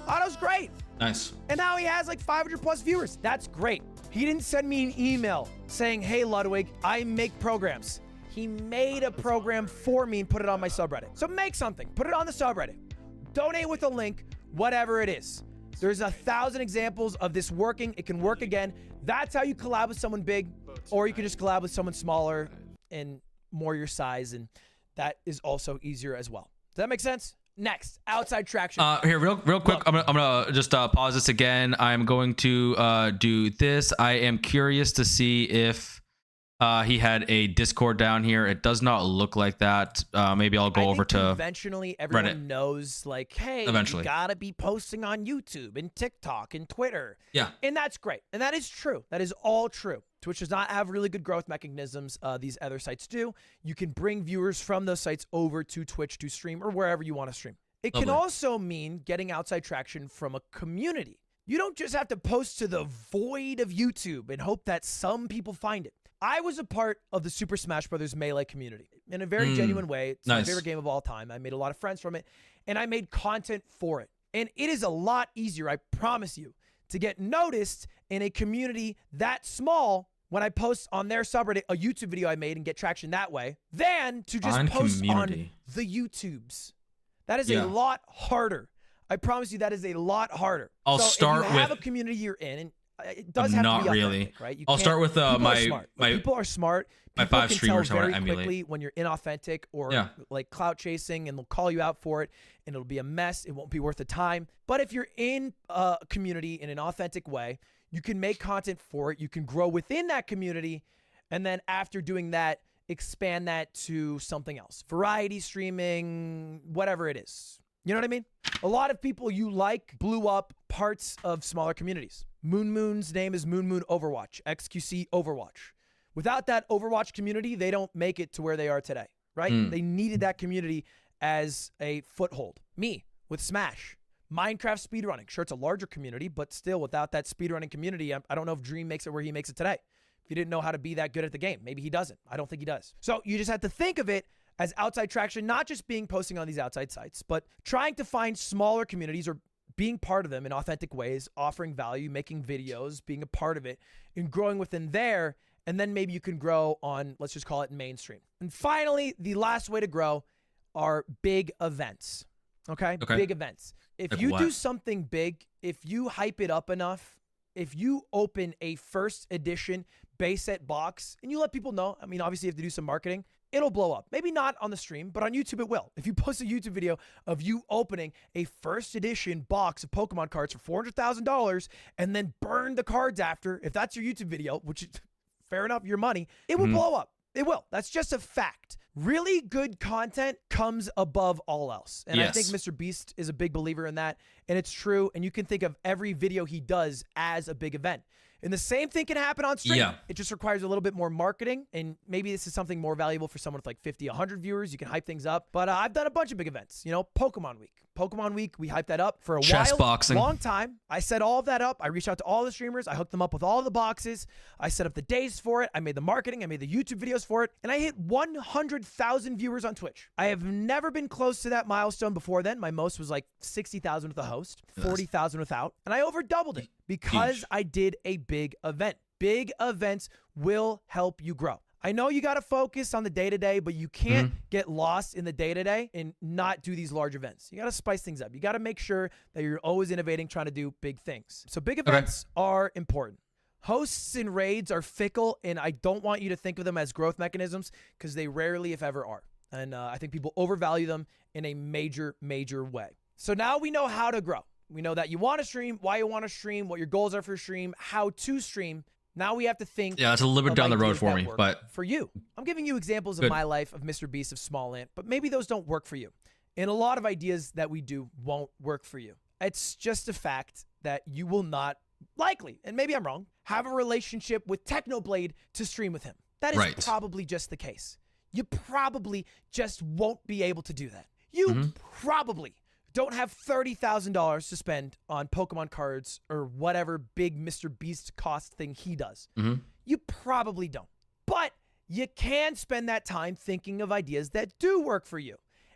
Speaker 2: Otto's great.
Speaker 1: Nice.
Speaker 2: And now he has like 500 plus viewers. That's great. He didn't send me an email saying, hey, Ludwig, I make programs. He made a program for me and put it on my subreddit. So make something. Put it on the subreddit. Donate with a link, whatever it is. There's 1,000 examples of this working. It can work again. That's how you collab with someone big, or you can just collab with someone smaller and more your size, and that is also easier as well. Does that make sense? Next, outside traction.
Speaker 1: Here, real quick. I'm gonna just pause this again. I'm going to do this. I am curious to see if he had a Discord down here. It does not look like that. Maybe I'll go over to
Speaker 2: conventionally everyone
Speaker 1: Reddit.
Speaker 2: Knows, like, hey,
Speaker 1: Eventually.
Speaker 2: You gotta be posting on YouTube and TikTok and Twitter.
Speaker 1: Yeah.
Speaker 2: And that's great. And that is true. That is all true. Twitch does not have really good growth mechanisms. These other sites do. You can bring viewers from those sites over to Twitch to stream, or wherever you want to stream. It can also mean getting outside traction from a community. You don't just have to post to the void of YouTube and hope that some people find it. I was a part of the Super Smash Bros. Melee community in a very genuine way. It's my favorite game of all time. I made a lot of friends from it, and I made content for it. And it is a lot easier, I promise you, to get noticed in a community that small when I post on their subreddit a YouTube video I made and get traction that way, than to just post on the YouTubes. That is a lot harder. I promise you, that is a lot harder.
Speaker 1: I'll start
Speaker 2: if you have
Speaker 1: with
Speaker 2: a community you're in, and it does have to be authentic, right?
Speaker 1: I'll start with
Speaker 2: people are smart.
Speaker 1: My
Speaker 2: People
Speaker 1: 5
Speaker 2: can
Speaker 1: streamers
Speaker 2: tell
Speaker 1: I
Speaker 2: very
Speaker 1: want to emulate.
Speaker 2: quickly when you're inauthentic or like clout chasing, and they'll call you out for it, and it'll be a mess. It won't be worth the time. But if you're in a community in an authentic way, you can make content for it. You can grow within that community, and then after doing that, expand that to something else. Variety streaming, whatever it is. You know what I mean? A lot of people you like blew up parts of smaller communities. Moon's name is Moon Overwatch, XQC Overwatch. Without that Overwatch community, they don't make it to where they are today, right? They needed that community as a foothold. Me, with Smash. Minecraft speedrunning. Sure, it's a larger community, but still, without that speedrunning community, I don't know if Dream makes it where he makes it today. If he didn't know how to be that good at the game, maybe he doesn't. I don't think he does. So you just have to think of it as outside traction, not just posting on these outside sites, but trying to find smaller communities or being part of them in authentic ways, offering value, making videos, being a part of it, and growing within there. And then maybe you can grow on, let's just call it mainstream. And finally, the last way to grow are big events. Okay? Big events. If you do something big, if you hype it up enough, if you open a first edition base set box and you let people know, I mean, obviously you have to do some marketing, it'll blow up. Maybe not on the stream, but on YouTube it will. If you post a YouTube video of you opening a first edition box of Pokemon cards for $400,000 and then burn the cards after, if that's your YouTube video, which is fair enough, your money, it will blow up. It will. That's just a fact. Really good content comes above all else. And I think Mr. Beast is a big believer in that. And it's true. And you can think of every video he does as a big event. And the same thing can happen on stream. Yeah. It just requires a little bit more marketing. And maybe this is something more valuable for someone with like 50, 100 viewers. You can hype things up. But I've done a bunch of big events. You know, Pokemon Week. Pokemon Week, we hyped that up for a long time. I set all of that up. I reached out to all the streamers. I hooked them up with all the boxes. I set up the days for it. I made the marketing. I made the YouTube videos for it. And I hit 100,000 viewers on Twitch. I have never been close to that milestone before then. My most was like 60,000 with a host, 40,000 without. And I over doubled it because I did a big event. Big events will help you grow. I know you got to focus on the day-to-day, but you can't get lost in the day-to-day and not do these large events. You got to spice things up. You got to make sure that you're always innovating, trying to do big things. So big events are important. Hosts and raids are fickle, and I don't want you to think of them as growth mechanisms because they rarely, if ever, are. And I think people overvalue them in a major, major way. So now we know how to grow. We know that you want to stream, why you want to stream, what your goals are for your stream, how to stream. Now we have to think.
Speaker 1: Yeah, it's a little bit down the road for me, but
Speaker 2: for you, I'm giving you examples of my life of Mr. Beast of Small Ant, but maybe those don't work for you. And a lot of ideas that we do won't work for you. It's just a fact that you will not likely, and maybe I'm wrong, have a relationship with Technoblade to stream with him. That is probably just the case. You probably just won't be able to do that. You probably don't have $30,000 to spend on Pokemon cards or whatever big Mr. Beast cost thing he does. You probably don't. But you can spend that time thinking of ideas that do work for you.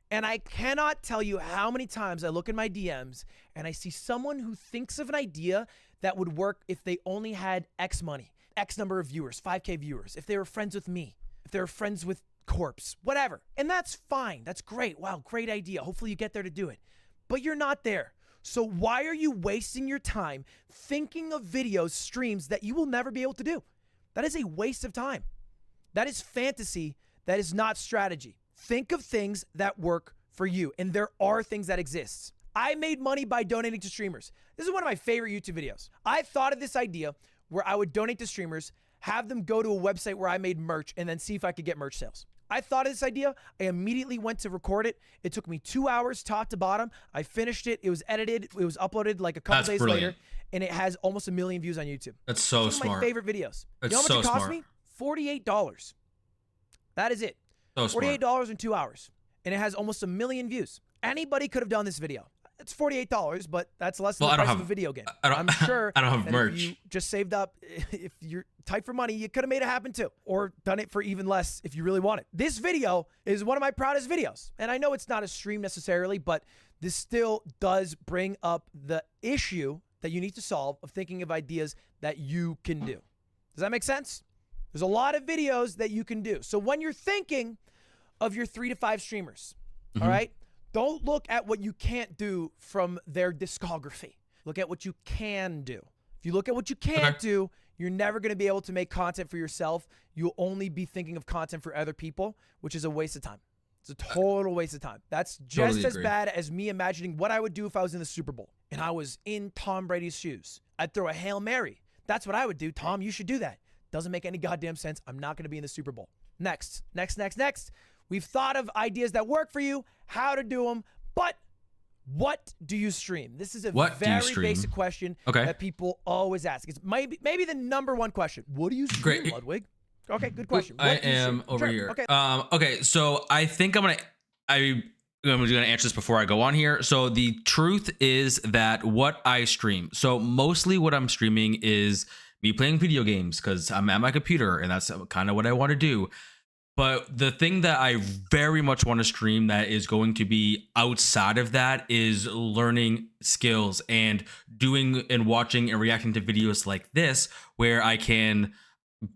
Speaker 2: And I cannot tell you how many times I look in my DMs and I see someone who thinks of an idea that would work if they only had X money, X number of viewers, 5K viewers, if they were friends with me, if they were friends with Corpse, whatever. And that's fine. That's great. Wow, great idea. Hopefully you get there to do it. But you're not there. So why are you wasting your time thinking of videos, streams that you will never be able to do? That is a waste of time. That is fantasy. That is not strategy. Think of things that work for you. And there are things that exist. I made money by donating to streamers. This is one of my favorite YouTube videos. I thought of this idea where I would donate to streamers, have them go to a website where I made merch, and then see if I could get merch sales. I thought of this idea. I immediately went to record it. It took me 2 hours top to bottom. I finished it. It was edited. It was uploaded like a couple days later. And it has almost 1 million views on YouTube.
Speaker 1: That's so smart.
Speaker 2: One of my favorite videos.
Speaker 1: That's
Speaker 2: you know how much it cost me? $48. That is it.
Speaker 1: So
Speaker 2: $48 in 2 hours. And it has almost 1 million views. Anybody could have done this video. It's $48, but that's less than the price of a video game. I'm sure
Speaker 1: I don't have merch.
Speaker 2: If you just saved up, if you're tight for money, you could have made it happen too. Or done it for even less if you really want it. This video is one of my proudest videos. And I know it's not a stream necessarily, but this still does bring up the issue that you need to solve of thinking of ideas that you can do. Does that make sense? There's a lot of videos that you can do. So when you're thinking of your 3 to 5 streamers, all right? Don't look at what you can't do from their discography. Look at what you can do. If you look at what you can't do, you're never going to be able to make content for yourself. You'll only be thinking of content for other people, which is a waste of time. It's a total waste of time. That's just as bad as me imagining what I would do if I was in the Super Bowl and I was in Tom Brady's shoes. I'd throw a Hail Mary. That's what I would do. Tom, you should do that. Doesn't make any goddamn sense. I'm not going to be in the Super Bowl. Next. We've thought of ideas that work for you, how to do them, but what do you stream? This is a very basic question that people always ask. It's maybe the number one question. What do you stream, Ludwig? Okay, good question.
Speaker 1: I am over here. Okay. Okay, so I think I'm gonna answer this before I go on here. So the truth is that what I stream. So mostly what I'm streaming is me playing video games because I'm at my computer and that's kind of what I want to do. But the thing that I very much want to stream that is going to be outside of that is learning skills and doing and watching and reacting to videos like this where I can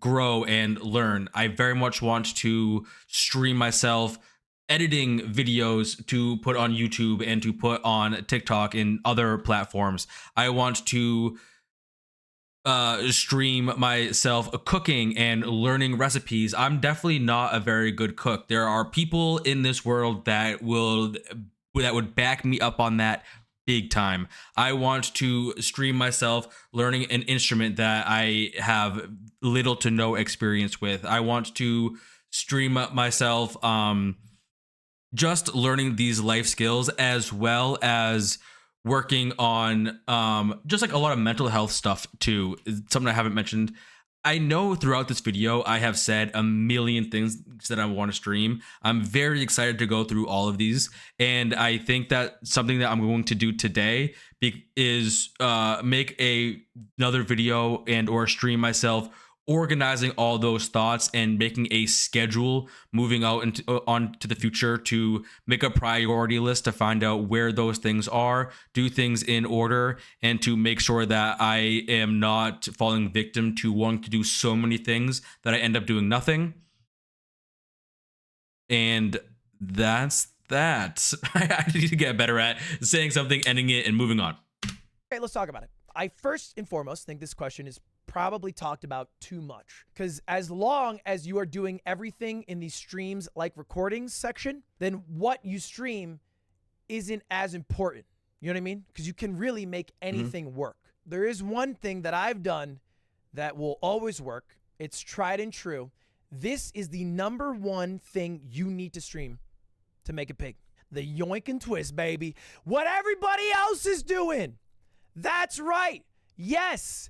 Speaker 1: grow and learn. I very much want to stream myself editing videos to put on YouTube and to put on TikTok and other platforms. I want to stream myself cooking and learning recipes. I'm definitely not a very good cook. There are people in this world that would back me up on that big time. I want to stream myself learning an instrument that I have little to no experience with. I want to stream myself just learning these life skills, as well as working on just like a lot of mental health stuff too. Something I haven't mentioned. I know throughout this video I have said a million things that I want to stream. I'm very excited to go through all of these, and I think that something that I'm going to do today is make another video and or stream myself organizing all those thoughts and making a schedule moving out on to the future, to make a priority list to find out where those things are, do things in order, and to make sure that I am not falling victim to wanting to do so many things that I end up doing nothing. And that's that. I need to get better at saying something, ending it, and moving on.
Speaker 2: Okay, let's talk about it. I first and foremost think this question is probably talked about too much, because as long as you are doing everything in these streams like recordings section, then what you stream isn't as important. You know what I mean? Because you can really make anything work. There is one thing that I've done that will always work. It's tried and true. This is the #1 thing you need to stream to make it big. The yoink and twist, baby. What everybody else is doing. That's right. Yes,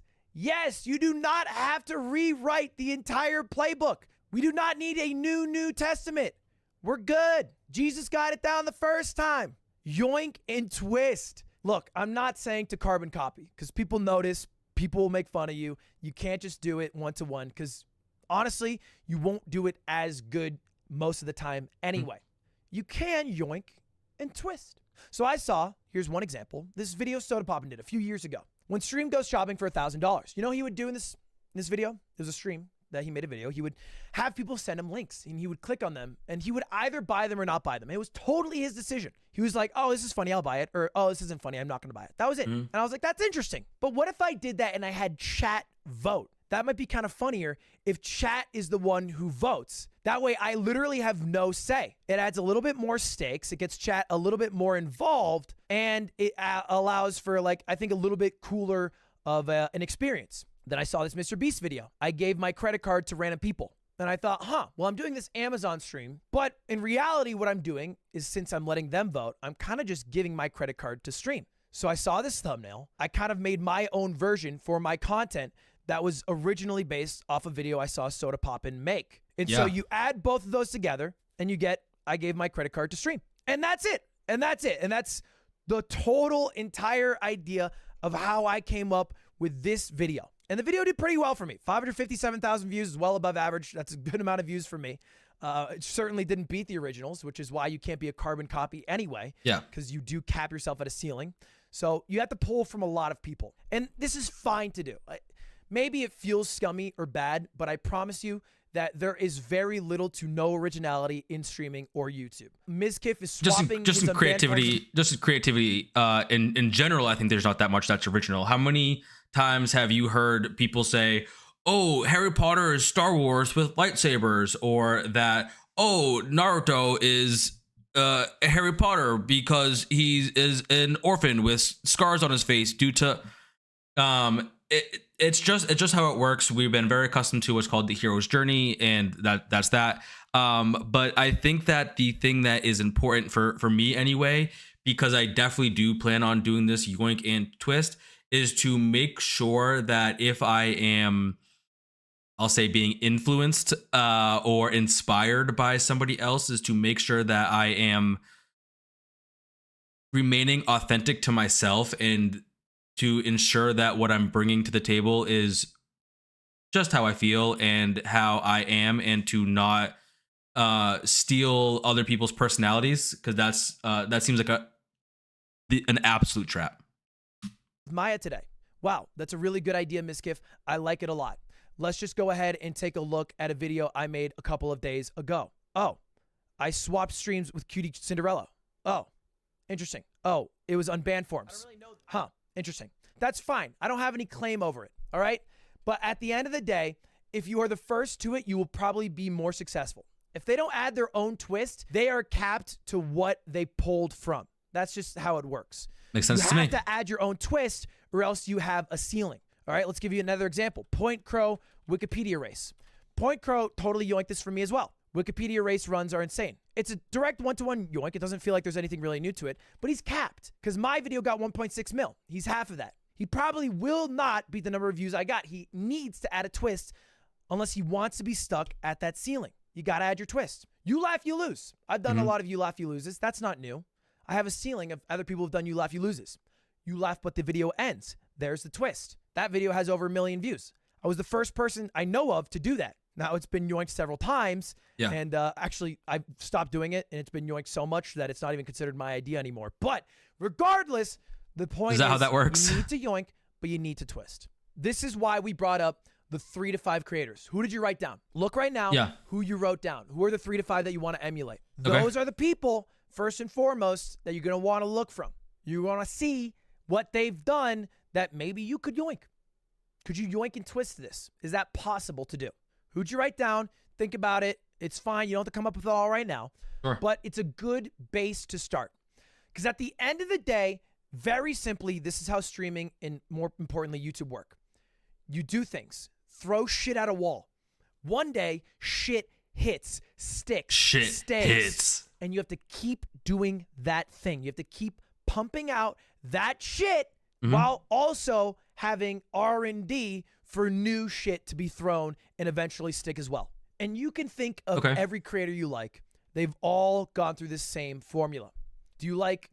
Speaker 2: you do not have to rewrite the entire playbook. We do not need a New Testament. We're good. Jesus got it down the first time. Yoink and twist. Look, I'm not saying to carbon copy, because people notice, people will make fun of you. You can't just do it one-to-one, because honestly, you won't do it as good most of the time anyway. You can yoink and twist. So I saw, here's one example, this video Soda Poppin did a few years ago. When Stream goes shopping for $1,000, you know what he would do in this video? There's a stream that he made a video. He would have people send him links, and he would click on them, and he would either buy them or not buy them. It was totally his decision. He was like, oh, this is funny, I'll buy it. Or, oh, this isn't funny, I'm not going to buy it. That was it. And I was like, that's interesting. But what if I did that and I had chat vote? That might be kind of funnier if chat is the one who votes. That way I literally have no say. It adds a little bit more stakes. It gets chat a little bit more involved, and it allows for, like, I think a little bit cooler of an experience. Then I saw this Mr. Beast video. I gave my credit card to random people. And I thought, well, I'm doing this Amazon stream, but in reality, what I'm doing is, since I'm letting them vote, I'm kind of just giving my credit card to Stream. So I saw this thumbnail. I kind of made my own version for my content that was originally based off a video I saw Soda Poppin make. And so you add both of those together and you get, I gave my credit card to Stream. And that's it. And that's it. And that's the total entire idea of how I came up with this video. And the video did pretty well for me. 557,000 views is well above average. That's a good amount of views for me. It certainly didn't beat the originals, which is why you can't be a carbon copy anyway. Yeah. Because you do cap yourself at a ceiling. So you have to pull from a lot of people. And this is fine to do. Maybe it feels scummy or bad, but I promise you that there is very little to no originality in streaming or YouTube. Mizkif is swapping
Speaker 1: just some creativity. In general, I think there's not that much that's original. How many times have you heard people say, oh, Harry Potter is Star Wars with lightsabers, or that, oh, Naruto is Harry Potter because he is an orphan with scars on his face due to it's just how it works. We've been very accustomed to what's called the hero's journey, and that's that. But I think that the thing that is important for me anyway, because I definitely do plan on doing this yoink and twist, is to make sure that if I am, I'll say, being influenced or inspired by somebody else, is to make sure that I am remaining authentic to myself, and to ensure that what I'm bringing to the table is just how I feel and how I am, and to not steal other people's personalities, because that seems like an absolute trap.
Speaker 2: Maya today. Wow, that's a really good idea, Mizkif. I like it a lot. Let's just go ahead and take a look at a video I made a couple of days ago. Oh, I swapped streams with Cutie Cinderella. Oh, interesting. Oh, it was on banned forms. I don't really know. Huh. Interesting. That's fine. I don't have any claim over it. all right? But at the end of the day, if you are the first to it, you will probably be more successful. If they don't add their own twist, they are capped to what they pulled from. That's just how it works.
Speaker 1: Makes sense to me.
Speaker 2: You have to add your own twist or else you have a ceiling. All right, let's give you another example. Point Crow Wikipedia race. Point Crow totally yoinked this for me as well. Wikipedia race runs are insane. It's a direct one-to-one yoink. It doesn't feel like there's anything really new to it, but he's capped because my video got 1.6 mil. He's half of that. He probably will not beat the number of views I got. He needs to add a twist unless he wants to be stuck at that ceiling. You got to add your twist. You laugh, you lose. I've done a lot of you laugh, you loses. That's not new. I have a ceiling of other people who've done you laugh, you loses. You laugh, but the video ends. There's the twist. That video has over 1 million views. I was the first person I know of to do that. Now, it's been yoinked several times, and actually, I've stopped doing it, and it's been yoinked so much that it's not even considered my idea anymore. But regardless, the point is
Speaker 1: how that works?
Speaker 2: You need to yoink, but you need to twist. This is why we brought up the 3 to 5 creators. Who did you write down? Look right now who you wrote down. Who are the 3 to 5 that you want to emulate? Those are the people, first and foremost, that you're going to want to look from. You want to see what they've done that maybe you could yoink. Could you yoink and twist this? Is that possible to do? Who'd you write down? Think about it. It's fine. You don't have to come up with it all right now.
Speaker 1: Sure.
Speaker 2: But it's a good base to start. Because at the end of the day, very simply, this is how streaming and more importantly, YouTube work. You do things. Throw shit at a wall. One day, shit hits, sticks, stays.
Speaker 1: Hits.
Speaker 2: And you have to keep doing that thing. You have to keep pumping out that shit while also having R&D for new shit to be thrown and eventually stick as well. And you can think of every creator you like. They've all gone through this same formula. Do you like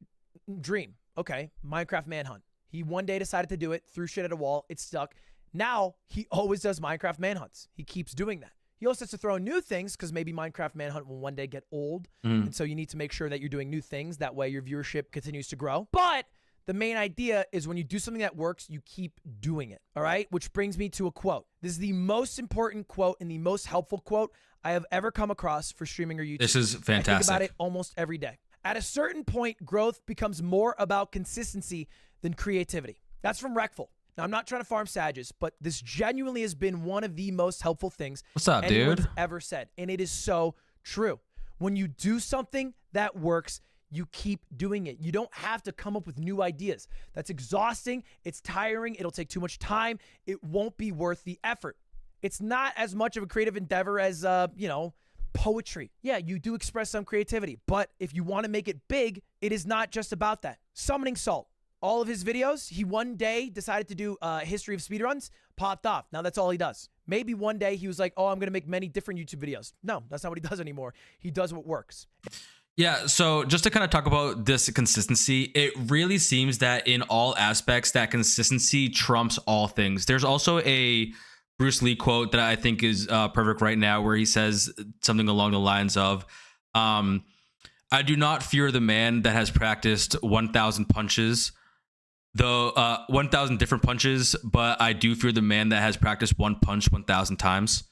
Speaker 2: Dream? Okay, Minecraft Manhunt. He one day decided to do it, threw shit at a wall, it stuck. Now, he always does Minecraft Manhunts. He keeps doing that. He also has to throw in new things because maybe Minecraft Manhunt will one day get old. And so you need to make sure that you're doing new things. That way your viewership continues to grow. But the main idea is when you do something that works, you keep doing it. All right? Which brings me to a quote. This is the most important quote and the most helpful quote I have ever come across for streaming or YouTube.
Speaker 1: This is fantastic.
Speaker 2: I think about it almost every day. At a certain point, growth becomes more about consistency than creativity. That's from Reckful. Now, I'm not trying to farm Sages, but this genuinely has been one of the most helpful things anyone's ever said. And it is so true. When you do something that works, you keep doing it. You don't have to come up with new ideas. That's exhausting. It's tiring. It'll take too much time. It won't be worth the effort. It's not as much of a creative endeavor as, poetry. Yeah, you do express some creativity, but if you want to make it big, it is not just about that. Summoning Salt. All of his videos, he one day decided to do a history of speedruns, popped off. Now that's all he does. Maybe one day he was like, oh, I'm going to make many different YouTube videos. No, that's not what he does anymore. He does what works.
Speaker 1: Yeah, so just to kind of talk about this consistency, it really seems that in all aspects, that consistency trumps all things. There's also a Bruce Lee quote that I think is perfect right now, where he says something along the lines of, I do not fear the man that has practiced 1,000 punches, though 1,000 different punches, but I do fear the man that has practiced one punch 1,000 times.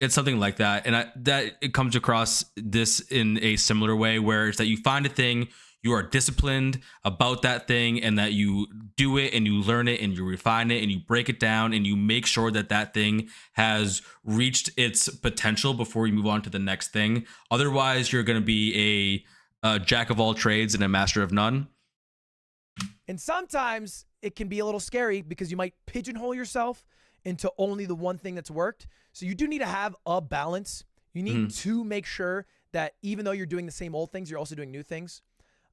Speaker 1: It's something like that. And it comes across this in a similar way, where it's that you find a thing, you are disciplined about that thing, and that you do it and you learn it and you refine it and you break it down and you make sure that that thing has reached its potential before you move on to the next thing. Otherwise, you're going to be a jack of all trades and a master of none.
Speaker 2: And sometimes it can be a little scary because you might pigeonhole yourself into only the one thing that's worked. So you do need to have a balance. You need to make sure that even though you're doing the same old things, you're also doing new things.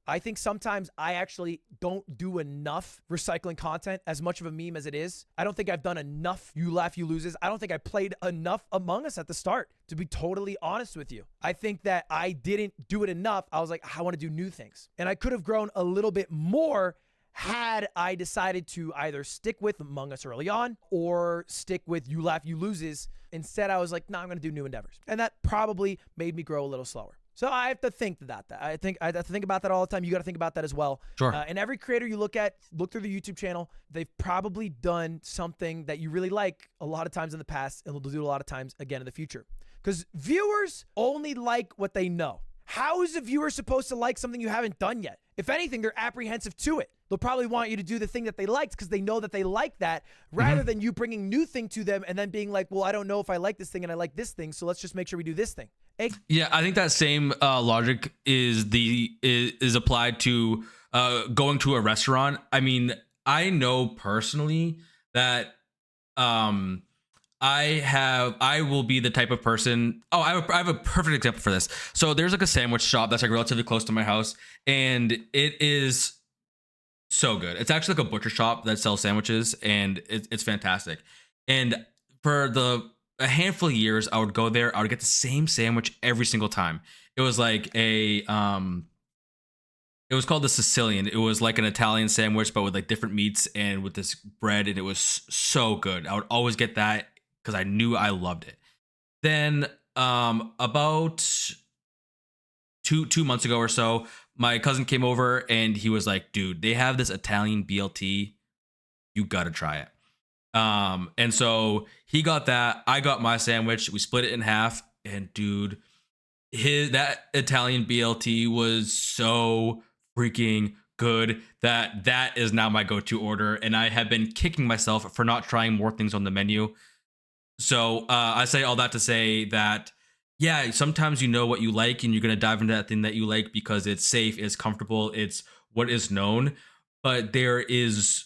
Speaker 2: I think sometimes I actually don't do enough recycling content, as much of a meme as it is. I don't think I've done enough You Laugh, You Loses. I don't think I played enough Among Us at the start, to be totally honest with you. I think that I didn't do it enough. I was like, I want to do new things. And I could have grown a little bit more had I decided to either stick with Among Us early on or stick with You Laugh, You Loses. Instead, I was like, no, I'm going to do new endeavors. And that probably made me grow a little slower. So I have to think that. I have to think about that all the time. You got to think about that as well.
Speaker 1: Sure.
Speaker 2: And every creator you look through the YouTube channel, they've probably done something that you really like a lot of times in the past, and will do a lot of times again in the future. Because viewers only like what they know. How is a viewer supposed to like something you haven't done yet? If anything, they're apprehensive to it. they'll probably want you to do the thing that they liked because they know that they like that, rather than you bringing new thing to them and then being like, well, I don't know if I like this thing and I like this thing, so let's just make sure we do this thing.
Speaker 1: Yeah, I think that same logic is applied to going to a restaurant. I mean, I know personally that I will be the type of person. Oh, I have a perfect example for this. So there's like a sandwich shop that's like relatively close to my house, and it is so good. It's actually like a butcher shop that sells sandwiches, and it's fantastic. And for a handful of years, I would go there. I would get the same sandwich every single time. It was like it was called the Sicilian. It was like an Italian sandwich, but with like different meats and with this bread, and it was so good. I would always get that because I knew I loved it. Then about two months ago or so, my cousin came over and he was like, dude, they have this Italian BLT. You got to try it. And so he got that. I got my sandwich. We split it in half. And dude, that Italian BLT was so freaking good that is now my go-to order. And I have been kicking myself for not trying more things on the menu. So I say all that to say that, yeah, sometimes you know what you like and you're going to dive into that thing that you like because it's safe, it's comfortable, it's what is known. But there is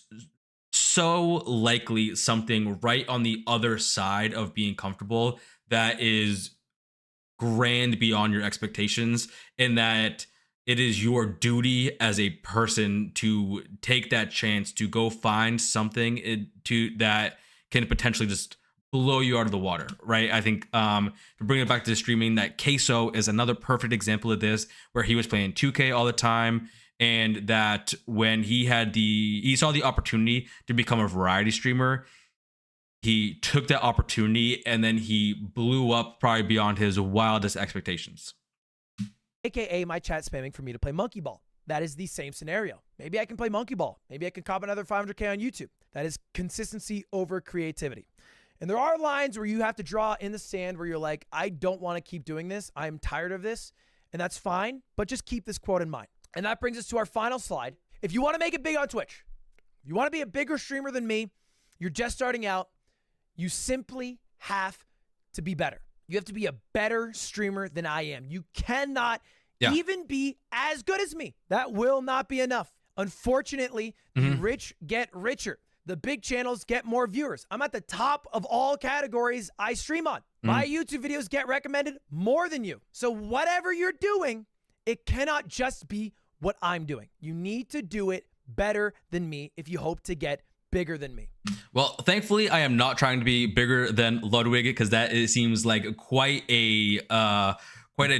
Speaker 1: so likely something right on the other side of being comfortable that is grand beyond your expectations, and that it is your duty as a person to take that chance to go find something that can potentially just blow you out of the water, right? I think to bring it back to the streaming, that Queso is another perfect example of this, where he was playing 2K all the time, and that when he saw the opportunity to become a variety streamer, he took that opportunity and then he blew up probably beyond his wildest expectations.
Speaker 2: AKA my chat spamming for me to play Monkey Ball. That is the same scenario. Maybe I can play Monkey Ball. Maybe I can cop another 500K on YouTube. That is consistency over creativity. And there are lines where you have to draw in the sand where you're like, I don't want to keep doing this. I'm tired of this. And that's fine. But just keep this quote in mind. And that brings us to our final slide. If you want to make it big on Twitch, if you want to be a bigger streamer than me, you're just starting out, you simply have to be better. You have to be a better streamer than I am. You cannot even be as good as me. That will not be enough. Unfortunately, the rich get richer. The big channels get more viewers. I'm at the top of all categories I stream on. My YouTube videos get recommended more than you. So whatever you're doing, it cannot just be what I'm doing. You need to do it better than me if you hope to get bigger than me.
Speaker 1: Well, thankfully, I am not trying to be bigger than Ludwig, because it seems like quite a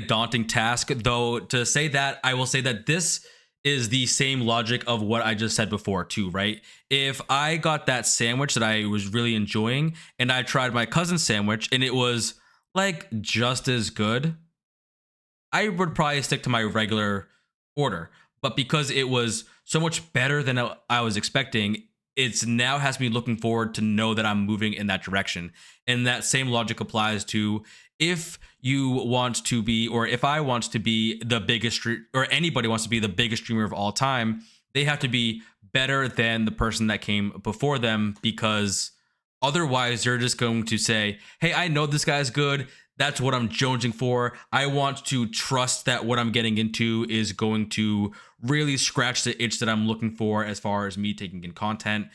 Speaker 1: daunting task. Though to say that, I will say that this is the same logic of what I just said before too, right? If I got that sandwich that I was really enjoying and I tried my cousin's sandwich and it was like just as good, I would probably stick to my regular order. But because it was so much better than I was expecting, it's now has me looking forward to know that I'm moving in that direction. And that same logic applies to if you want to be, or if I want to be the biggest, or anybody wants to be the biggest streamer of all time, they have to be better than the person that came before them, because otherwise they're just going to say, hey, I know this guy's good. That's what I'm jonesing for. I want to trust that what I'm getting into is going to really scratch the itch that I'm looking for as far as me taking in content.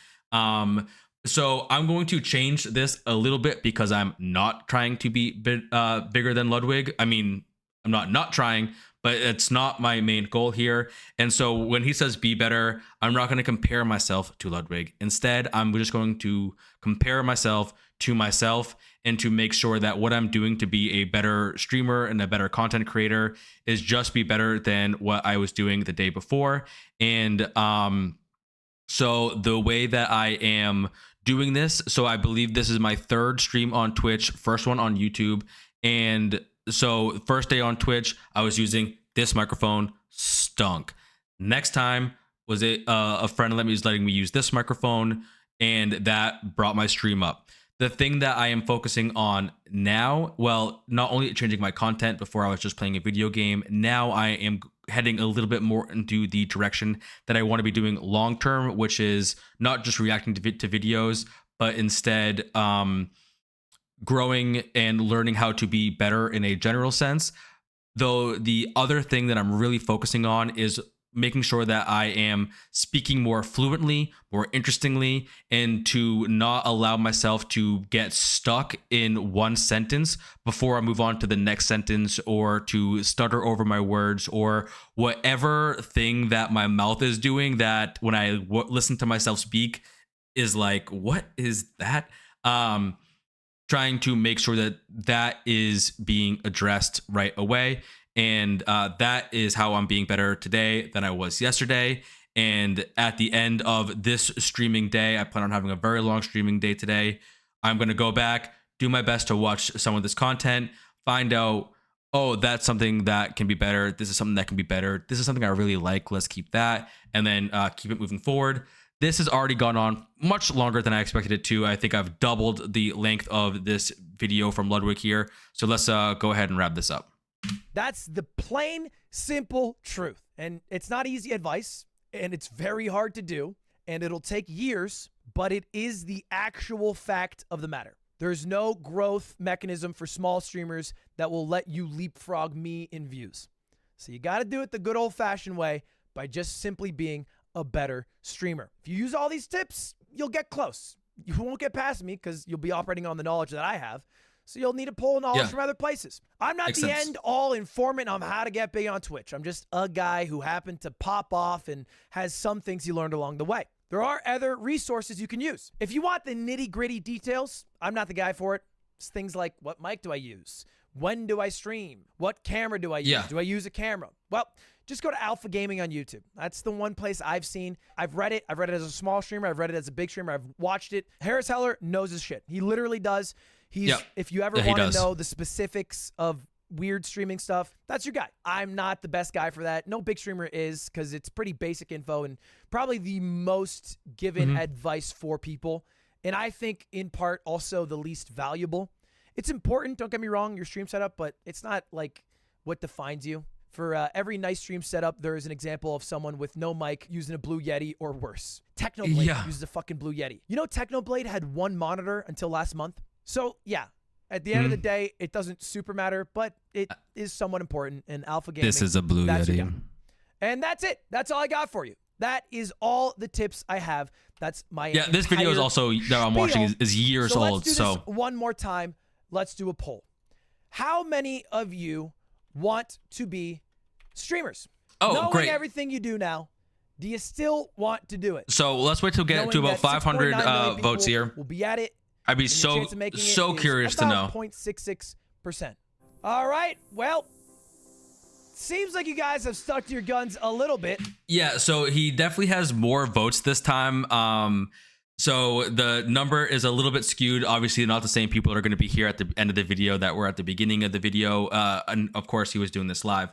Speaker 1: So I'm going to change this a little bit, because I'm not trying to be bigger than Ludwig. I mean, I'm not trying, but it's not my main goal here. And so when he says be better, I'm not going to compare myself to Ludwig. Instead, I'm just going to compare myself to myself, and to make sure that what I'm doing to be a better streamer and a better content creator is just be better than what I was doing the day before. And so the way that I am doing this, so I believe this is my third stream on Twitch, first one on YouTube. And so first day on Twitch, I was using this microphone, stunk. Next time was a friend letting me use this microphone, and that brought my stream up. The thing that I am focusing on now, well, not only changing my content, before I was just playing a video game, now I am heading a little bit more into the direction that I want to be doing long term, which is not just reacting to videos, but instead growing and learning how to be better in a general sense. Though the other thing that I'm really focusing on is making sure that I am speaking more fluently, more interestingly, and to not allow myself to get stuck in one sentence before I move on to the next sentence, or to stutter over my words, or whatever thing that my mouth is doing that when I listen to myself speak is like, what is that? Trying to make sure that that is being addressed right away. And that is how I'm being better today than I was yesterday. And at the end of this streaming day, I plan on having a very long streaming day today. I'm going to go back, do my best to watch some of this content, find out, oh, that's something that can be better. This is something that can be better. This is something I really like. Let's keep that. And then keep it moving forward. This has already gone on much longer than I expected it to. I think I've doubled the length of this video from Ludwig here. So let's go ahead and wrap this up.
Speaker 2: That's the plain, simple truth. And it's not easy advice, and it's very hard to do, and it'll take years, but it is the actual fact of the matter. There's no growth mechanism for small streamers that will let you leapfrog me in views. So you got to do it the good old-fashioned way by just simply being a better streamer. If you use all these tips, you'll get close. You won't get past me because you'll be operating on the knowledge that I have. So you'll need to pull knowledge from other places. I'm not the end-all informant on how to get big on Twitch. I'm just a guy who happened to pop off and has some things he learned along the way. There are other resources you can use. If you want the nitty-gritty details, I'm not the guy for it. It's things like, what mic do I use? When do I stream? What camera do I use?
Speaker 1: Yeah.
Speaker 2: Do I use a camera? Well, just go to Alpha Gaming on YouTube. That's the one place I've seen. I've read it. I've read it as a small streamer. I've read it as a big streamer. I've watched it. Harris Heller knows his shit. He literally does. If you ever want to know the specifics of weird streaming stuff, that's your guy. I'm not the best guy for that. No big streamer is, because it's pretty basic info and probably the most given advice for people. And I think in part also the least valuable. It's important, don't get me wrong, your stream setup, but it's not like what defines you. For every nice stream setup, there is an example of someone with no mic using a Blue Yeti or worse. Technoblade uses a fucking Blue Yeti. You know, Technoblade had one monitor until last month. So, yeah, at the end of the day, it doesn't super matter, but it is somewhat important. And Alpha Gaming,
Speaker 1: this is a Blue Yeti.
Speaker 2: And that's it. That's all I got for you. That is all the tips I have. That's my
Speaker 1: this video is also that I'm watching is years old.
Speaker 2: Let's do this one more time. Let's do a poll. How many of you want to be streamers? Knowing everything you do now, do you still want to do it?
Speaker 1: So let's wait till get to about 500 votes here.
Speaker 2: We'll be at it.
Speaker 1: I'd be so curious to know.
Speaker 2: 0.66%. All right. Well, seems like you guys have stuck to your guns a little bit.
Speaker 1: Yeah. So he definitely has more votes this time. So the number is a little bit skewed. Obviously, not the same people that are going to be here at the end of the video that were at the beginning of the video. And of course, he was doing this live.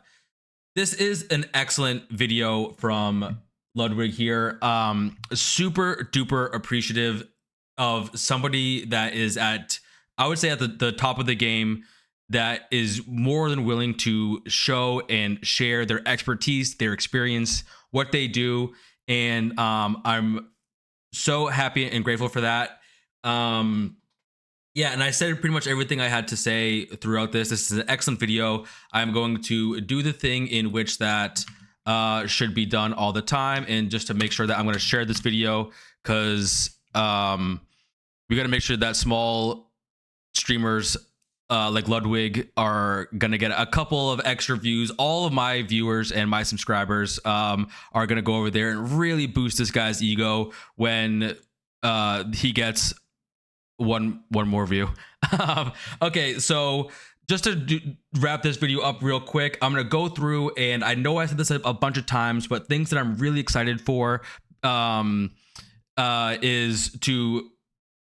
Speaker 1: This is an excellent video from Ludwig here. Super duper appreciative of somebody that is at, I would say, at the top of the game, that is more than willing to show and share their expertise, their experience, what they do. And I'm so happy and grateful for that. Yeah, and I said pretty much everything I had to say throughout this. This is an excellent video. I'm going to do the thing in which that should be done all the time. And just to make sure that I'm going to share this video, because we got to make sure that small streamers like Ludwig are going to get a couple of extra views. All of my viewers and my subscribers are going to go over there and really boost this guy's ego when he gets one more view. Okay, so just to wrap this video up real quick, I'm going to go through, and I know I said this a bunch of times, but things that I'm really excited for is to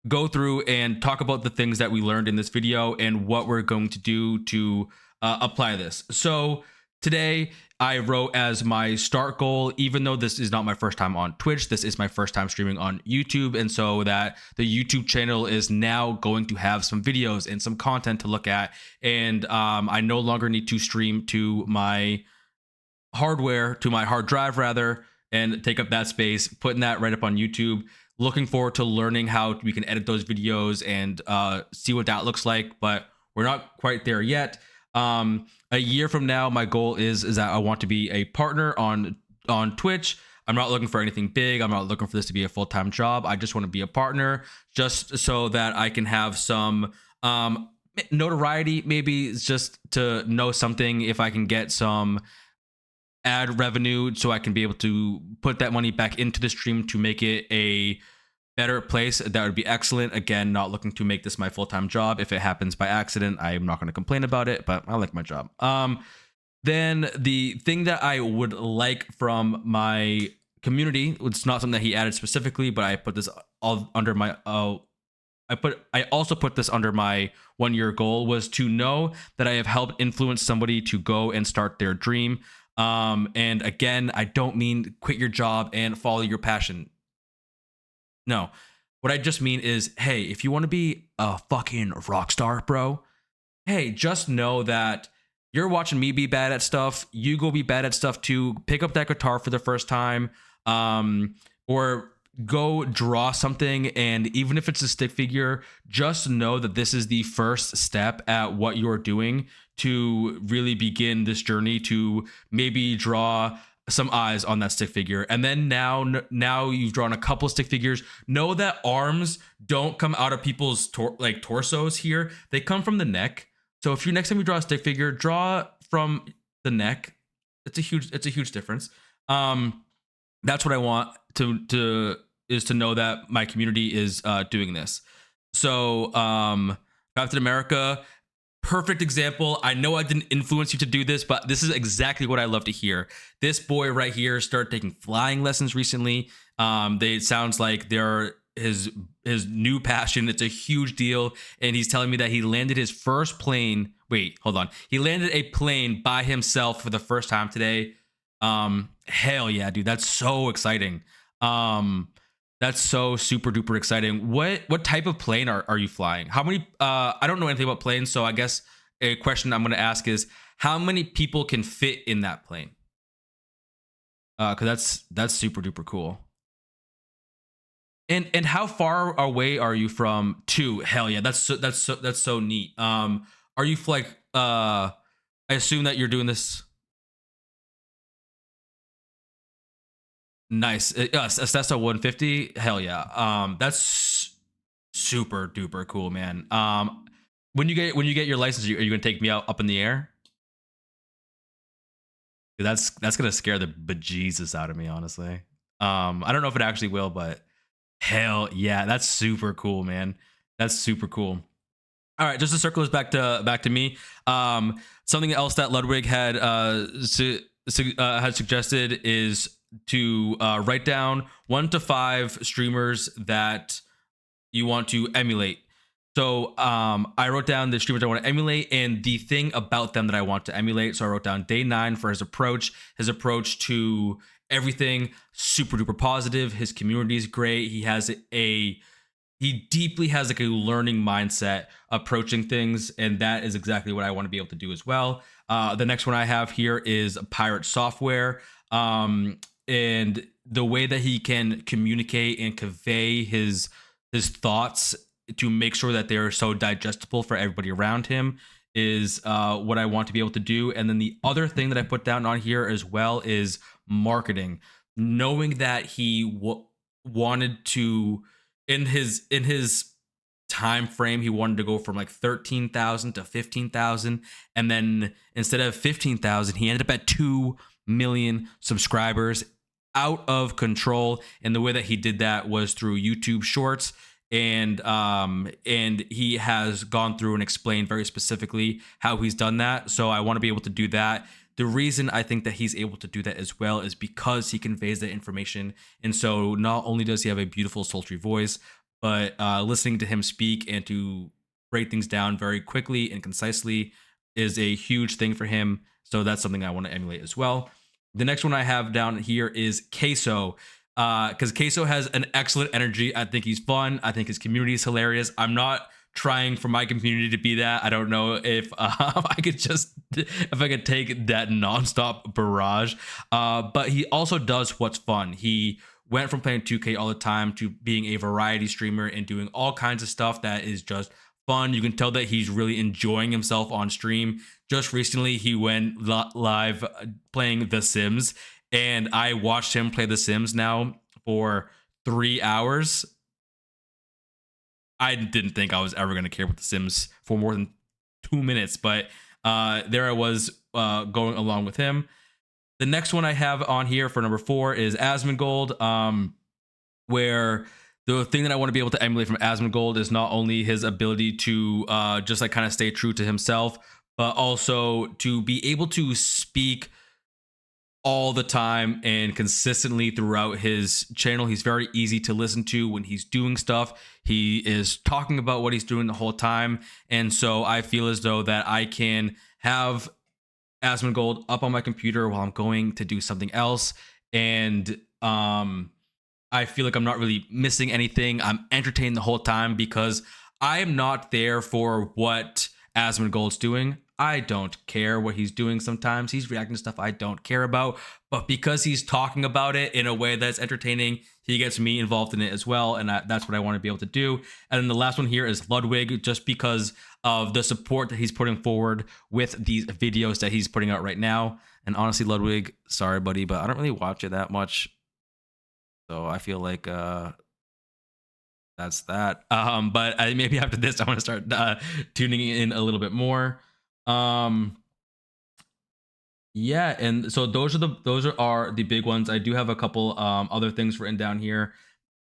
Speaker 1: go through and talk about the things that we learned in this video and what we're going to do to apply this. So today I wrote as my start goal, even though this is not my first time on Twitch, this is my first time streaming on YouTube. And so that the YouTube channel is now going to have some videos and some content to look at. And I no longer need to stream to my hardware to my hard drive rather, and take up that space, putting that right up on YouTube. Looking forward to learning how we can edit those videos and see what that looks like, but we're not quite there yet. A year from now, my goal is that I want to be a partner on Twitch. I'm not looking for anything big. I'm not looking for this to be a full-time job. I just want to be a partner just so that I can have some notoriety, maybe just to know something, if I can get some ad revenue so I can be able to put that money back into the stream to make it a better place. That would be excellent. Again, not looking to make this my full-time job. If it happens by accident, I am not going to complain about it, but I like my job. Then the thing that I would like from my community, it's not something that he added specifically, but I put this all under my I also put this under my 1-year goal, was to know that I have helped influence somebody to go and start their dream. And again, I don't mean quit your job and follow your passion. No, what I just mean is, hey, if you want to be a fucking rock star, bro, hey, just know that you're watching me be bad at stuff. You go be bad at stuff too. Pick up that guitar for the first time, or go draw something. And even if it's a stick figure, just know that this is the first step at what you're doing to really begin this journey to maybe draw some eyes on that stick figure. And then now you've drawn a couple stick figures. Know that arms don't come out of people's torsos here. They come from the neck. So if you next time you draw a stick figure, draw from the neck. It's a huge difference. That's what I want to know that my community is doing this. So Captain America, perfect example. I know I didn't influence you to do this, but this is exactly what I love to hear. This boy right here started taking flying lessons recently. It sounds like they're his new passion. It's a huge deal, and he's telling me that he landed his first plane. Wait, hold on. He landed a plane by himself for the first time today. Hell yeah, dude. That's so exciting. That's so super duper exciting. What type of plane are you flying? How many I don't know anything about planes, so I guess a question I'm going to ask is, how many people can fit in that plane? Cuz that's super duper cool. And how far away are you from two? Hell yeah, that's so neat. Are you like I assume that you're doing this. Nice. Yes, a Cessna 150. Hell yeah. That's super duper cool, man. When you get your license, are you gonna take me out up in the air? That's gonna scare the bejesus out of me, honestly. I don't know if it actually will, but hell yeah, that's super cool, man. That's super cool. All right, just to circle this back to me. Something else that Ludwig had suggested is to write down 1 to 5 streamers that you want to emulate. So I wrote down the streamers I want to emulate and the thing about them that I want to emulate. So I wrote down Day9 for his approach to everything, super duper positive. His community is great. He deeply has like a learning mindset approaching things, and that is exactly what I want to be able to do as well. The next one I have here is Pirate Software. And the way that he can communicate and convey his thoughts to make sure that they're so digestible for everybody around him is what I want to be able to do. And then the other thing that I put down on here as well is marketing. Knowing that he wanted to, in his time frame, he wanted to go from like 13,000 to 15,000, and then instead of 15,000, he ended up at 2 million subscribers. Out of control. And the way that he did that was through YouTube Shorts, and he has gone through and explained very specifically how he's done that. So I want to be able to do that. The reason I think that he's able to do that as well is because he conveys that information. And so not only does he have a beautiful sultry voice, but listening to him speak and to break things down very quickly and concisely is a huge thing for him. So that's something I want to emulate as well. The next one I have down here is Queso, because Queso has an excellent energy. I think he's fun. I think his community is hilarious. I'm not trying for my community to be that. I don't know if I could take that nonstop barrage. But he also does what's fun. He went from playing 2K all the time to being a variety streamer and doing all kinds of stuff that is just fun. You can tell that he's really enjoying himself on stream. Just recently, he went live playing The Sims, and I watched him play The Sims now for 3 hours. I didn't think I was ever going to care about The Sims for more than 2 minutes, but there I was going along with him. The next one I have on here for number 4 is Asmongold, where the thing that I want to be able to emulate from Asmongold is not only his ability to just like kind of stay true to himself, but also to be able to speak all the time and consistently throughout his channel. He's very easy to listen to when he's doing stuff. He is talking about what he's doing the whole time. And so I feel as though that I can have Asmongold up on my computer while I'm going to do something else. And I feel like I'm not really missing anything. I'm entertained the whole time because I am not there for what Asmongold's doing. I don't care what he's doing sometimes. He's reacting to stuff I don't care about. But because he's talking about it in a way that's entertaining, he gets me involved in it as well. And that's what I want to be able to do. And then the last one here is Ludwig, just because of the support that he's putting forward with these videos that he's putting out right now. And honestly, Ludwig, sorry, buddy, but I don't really watch it that much. So I feel like that's that. But maybe after this, I want to start tuning in a little bit more. Yeah, and so those are the big ones. I do have a couple other things written down here.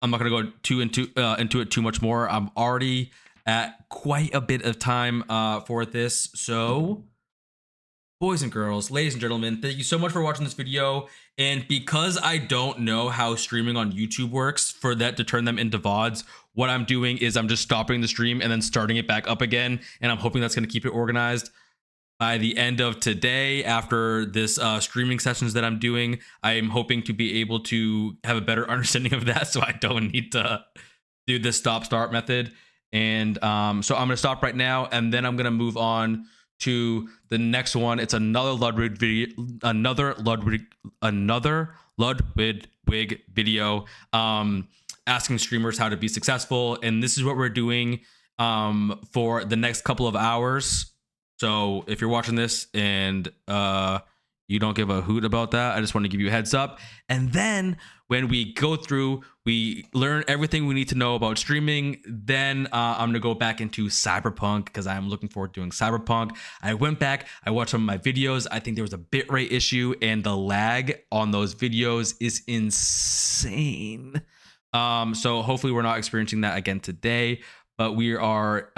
Speaker 1: I'm not gonna go into it too much more. I'm already at quite a bit of time for this. So boys and girls, ladies and gentlemen, thank you so much for watching this video. And because I don't know how streaming on YouTube works for that to turn them into VODs, what I'm doing is I'm just stopping the stream and then starting it back up again. And I'm hoping that's going to keep it organized. By the end of today, after this streaming sessions that I'm doing, I'm hoping to be able to have a better understanding of that so I don't need to do this stop-start method. And so I'm going to stop right now, and then I'm going to move on to the next one. It's another Ludwig video, another Ludwig video, asking streamers how to be successful. And this is what we're doing for the next couple of hours. So if you're watching this and you don't give a hoot about that, I just want to give you a heads up. And then when we go through, we learn everything we need to know about streaming. Then I'm going to go back into Cyberpunk because I'm looking forward to doing Cyberpunk. I went back, I watched some of my videos. I think there was a bitrate issue and the lag on those videos is insane. So hopefully we're not experiencing that again today, but we are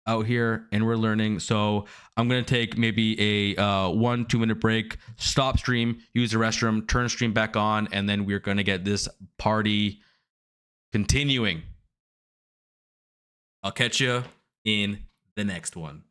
Speaker 1: out here and we're learning. So I'm going to take maybe a 1-2 minute break, stop stream, use the restroom, turn stream back on, and then we're going to get this party continuing. I'll catch you in the next one.